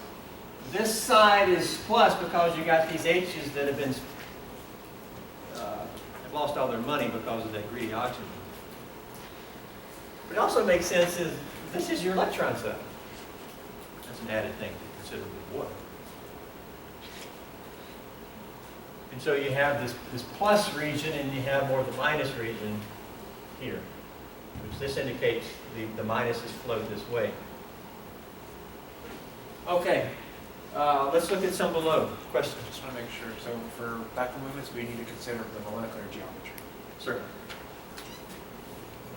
This side is plus because you got these H's that have been have lost all their money because of that greedy oxygen. But it also makes sense is this is your electron side. That's an added thing to consider with water. And so you have this plus region and you have more of the minus region here. Which this indicates the minuses flow this way. Okay, let's look at some below. Question? Just want to make sure, so for dipole movements, we need to consider the molecular geometry. Certainly.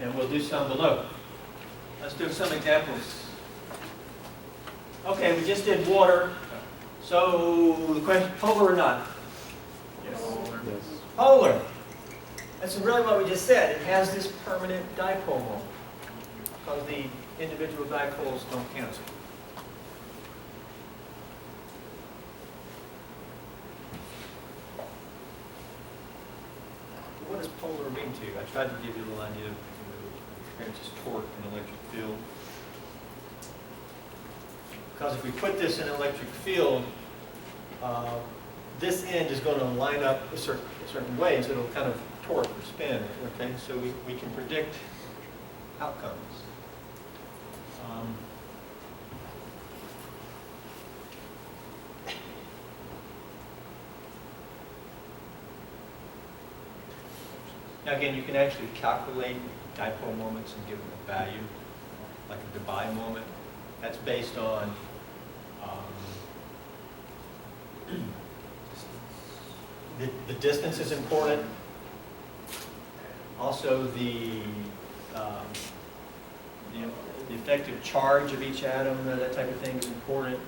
And we'll do some below. Let's do some examples. Okay, we just did water. So the question, polar or not? Yes. Yes. Polar. That's really what we just said. It has this permanent dipole moment because the individual dipoles don't cancel. What does polar mean to you? I tried to give you a little idea of experiences torque in electric field. Because if we put this in an electric field, this end is going to line up a certain way, so it'll kind of torque or spin, okay? So we can predict outcomes. Now again, you can actually calculate dipole moments and give them a value, like a Debye moment. That's based on the distance is important. Also, the effective charge of each atom, that type of thing is important.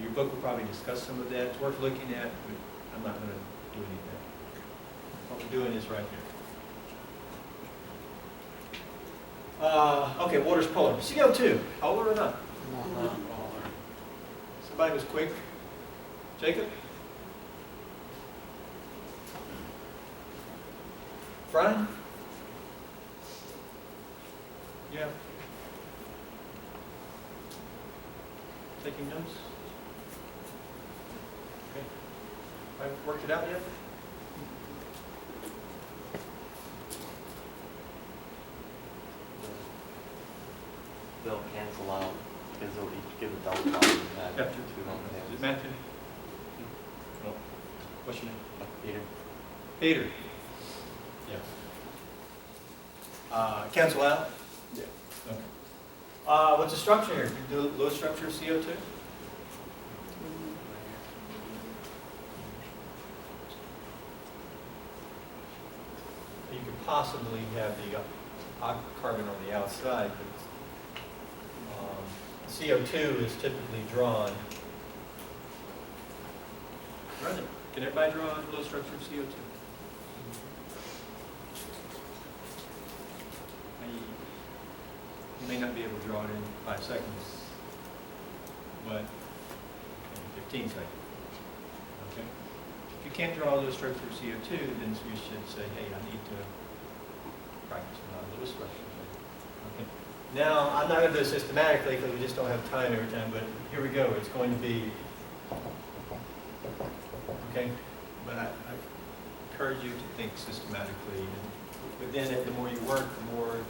Your book will probably discuss some of that. It's worth looking at, but I'm not going to do anything. What we're doing is right here. Okay, water's polar. CO2, polar or not? Somebody was quick. Jacob? Brian? Yeah. Taking notes? Okay. Have I worked it out yet? They'll cancel out because they'll each give a double bond and add Yep. two on Is it the Matthew? No. What's your name? Peter. Peter. Yeah. Cancel out? Yeah. Okay. What's the structure here? Can you do low structure of CO2? You could possibly have the carbon on the outside, but CO2 is typically drawn. Run it. Can everybody draw a low structure of CO2? You may not be able to draw it in 5 seconds, but in 15 seconds. Okay? If you can't draw a low structure of CO2, then you should say, hey, I need to practice a low structure. Okay? Now, I'm not going to do it systematically because we just don't have time every time, but here we go. It's going to be, okay? But I encourage you to think systematically. And within it, the more you work, the more it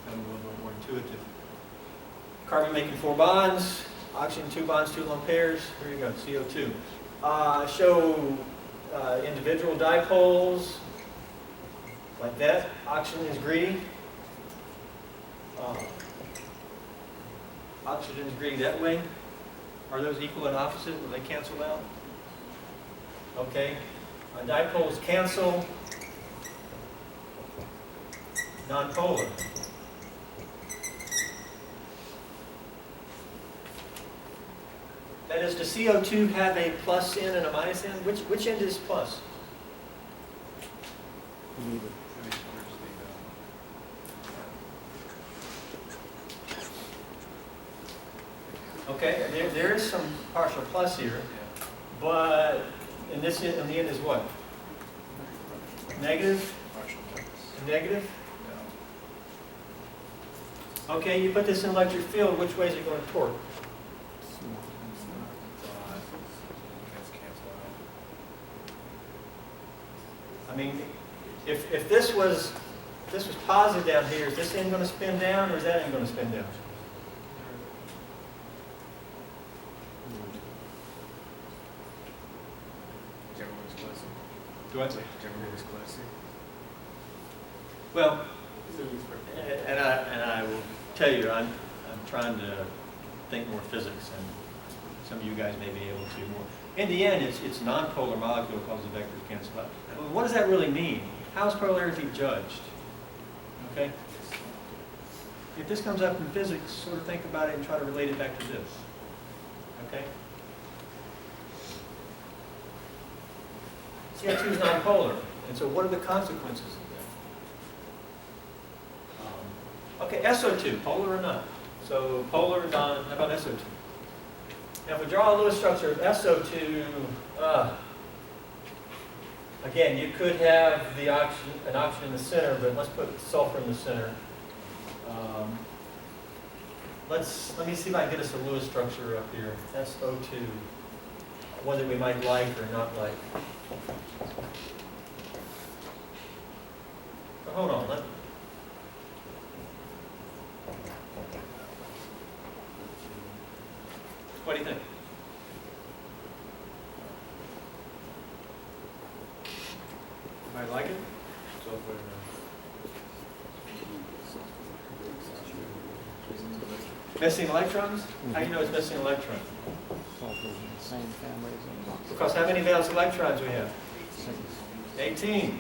becomes a little bit more intuitive. Carbon making 4 bonds, oxygen 2 bonds, 2 lone pairs. Here you go, CO2. Show individual dipoles like that. Oxygen is greedy. Oxygen is greedy that way. Are those equal and opposite? Will they cancel out? Okay. Dipoles cancel. Non-polar. That is, does CO2 have a plus end and a minus end? Which end is plus? Neither. Okay, there is some partial plus here, but in this in the end is what? Negative? Negative? Okay, you put this in electric field, which way is it going to torque? I mean, if this was positive down here, is this end going to spin down or is that end going to spin down? Do I say? Well, and I will tell you, I'm trying to think more physics, and some of you guys may be able to more. In the end, it's non-polar molecule because the vectors cancel out. Well, what does that really mean? How is polarity judged? Okay? If this comes up in physics, sort of think about it and try to relate it back to this. Okay? CO2 is non-polar, and so what are the consequences of that? Okay, SO2, polar or not? So polar or non, how about SO2? Now if we draw a Lewis structure of SO2, again, you could have an oxygen in the center, but let's put sulfur in the center. Let me see if I can get us a Lewis structure up here. SO2, one that we might like or not like. But hold on. What do you think? Anybody like it? Missing electrons? How do you know it's missing electrons? Sulfur's in the same family as oxygen. Because how many valence electrons we have? 18.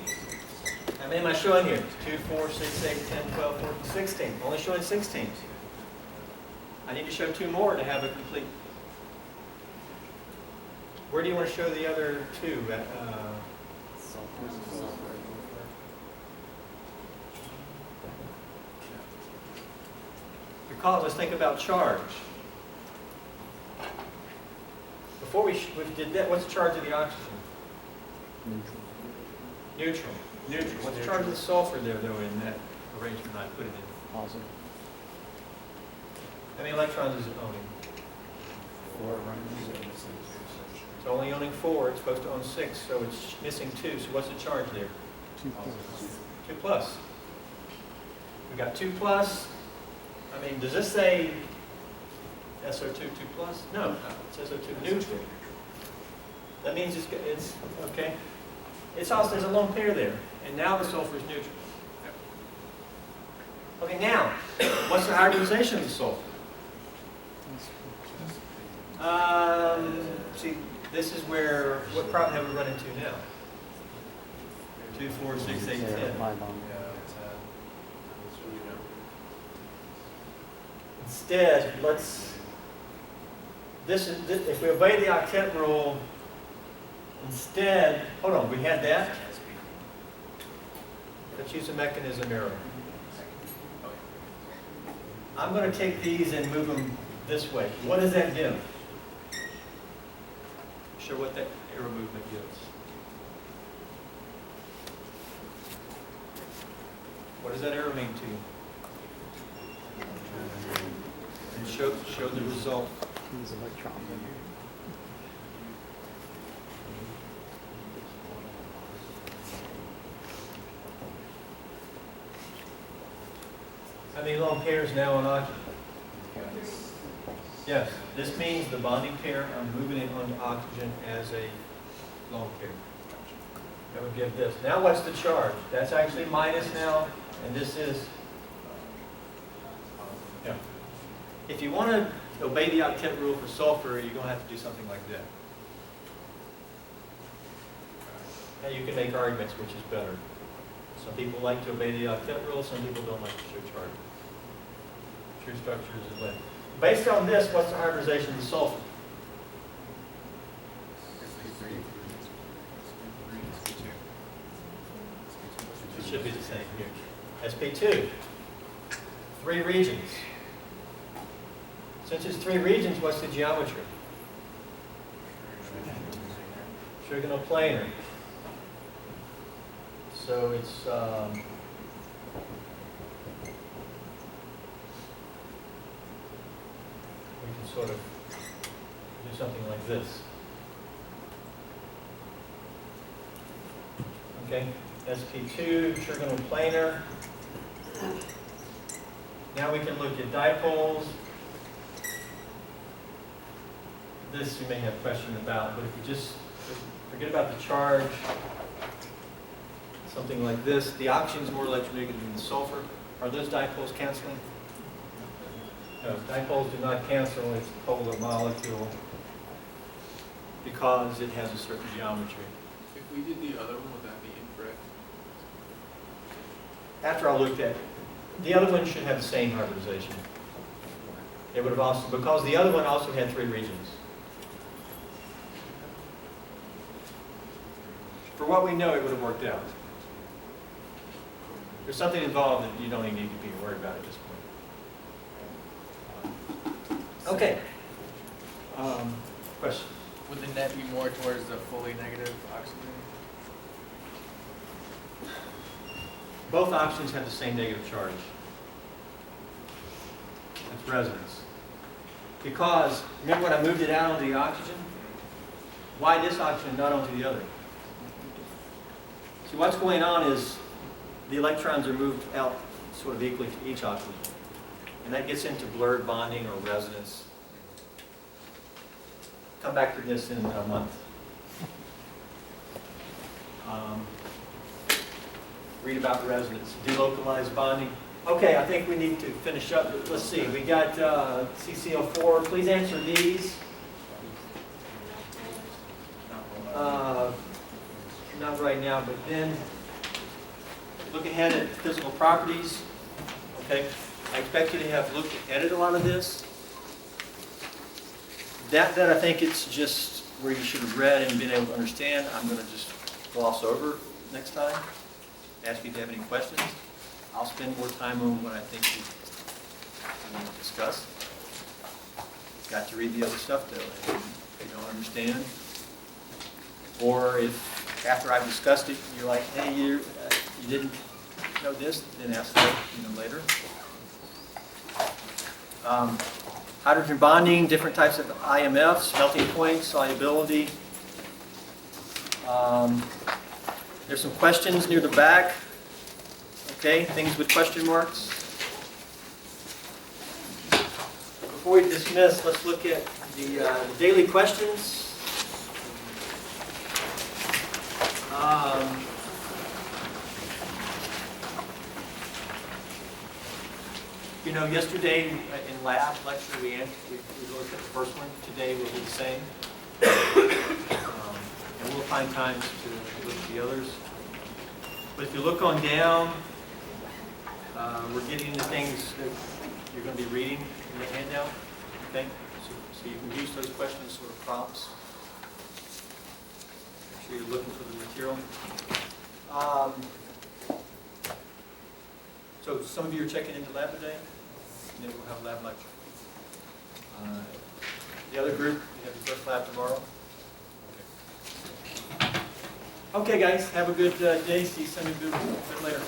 How many am I showing here? 2, 4, 6, 8, 10, 12, 14, 16. Only showing 16. I need to show 2 more to have a complete. Where do you want to show the other 2? Because let's think about charge. Before we did that, what's the charge of the oxygen? Neutral. Neutral. What's the charge of the sulfur there, though, in that arrangement I put it in? Positive. How many electrons is it owning? 4. It's only owning 4. It's supposed to own 6, so it's missing 2. So what's the charge there? 2+. 2 plus. We got 2 plus. I mean, does this say SO2 2 plus? No, it says SO2 neutral. That means it's okay. It's also, there's a lone pair there, and now the sulfur is neutral. Okay, now, what's the hybridization of the sulfur? See, this is where, what problem have we run into now? 2, 4, 6, 8, 10. Instead, if we obey the octet rule, instead, hold on, we had that? Let's use a mechanism arrow. I'm going to take these and move them this way. What does that give? Show what that arrow movement gives. What does that arrow mean to you? And show the result. These electrons in here. How many lone pairs now on oxygen? Yes, this means the bonding pair, I'm moving it onto oxygen as a lone pair. That would give this. Now what's the charge? That's actually minus now, and this is, yeah. If you want to obey the octet rule for sulfur, you're going to have to do something like that. Now you can make arguments which is better. Some people like to obey the octet rule, some people don't like to show charge. True structures is left. Based on this, what's the hybridization of the sulfur? It should be the same here. sp2. 3 regions. Since it's 3 regions, what's the geometry? Trigonoplanar. So it's we can sort of do something like this. Okay, sp2, trigonoplanar. Now we can look at dipoles. This you may have a question about, but if you just forget about the charge, something like this, the oxygen is more electronegative than the sulfur. Are those dipoles canceling? No, dipoles do not cancel. It's a polar molecule. because it has a certain geometry. If we did the other one, would that be incorrect? After I looked at it, the other one should have the same hybridization. It would have also, because the other one also had 3 regions. For what we know, it would have worked out. There's something involved that you don't even need to be worried about at this point. Okay. Question? Would the net be more towards the fully negative oxygen? Both options have the same negative charge. That's resonance. Because, remember when I moved it out onto the oxygen? Why this oxygen, not onto the other? See, what's going on is the electrons are moved out sort of equally to each oxygen. And that gets into blurred bonding or resonance. Come back to this in a month. Read about resonance, delocalized bonding. Okay, I think we need to finish up. Let's see, we got CCl4. Please answer these. Not right now, but then look ahead at physical properties. Okay, I expect you to have looked at it a lot of this. That I think it's just where you should have read and been able to understand. I'm going to just gloss over next time. Ask you if you have any questions. I'll spend more time on what I think we want to discuss. Got to read the other stuff though, and if you don't understand. Or if after I've discussed it, you're like, hey, you didn't know this, then ask that later. Hydrogen bonding, different types of IMFs, melting point, solubility. There's some questions near the back. Okay, things with question marks. Before we dismiss, let's look at the daily questions. Yesterday in lab lecture we looked at the first one. Today will be the same. And we'll find times to look at the others. But if you look on down, we're getting into things that you're going to be reading in the handout. Okay? So you can use those questions as sort of prompts. Make sure you're looking for the material. So some of you are checking into lab today, and then we'll have a lab lecture. The other group, you have your first lab tomorrow. Okay, guys, have a good day. See you some of you a bit later.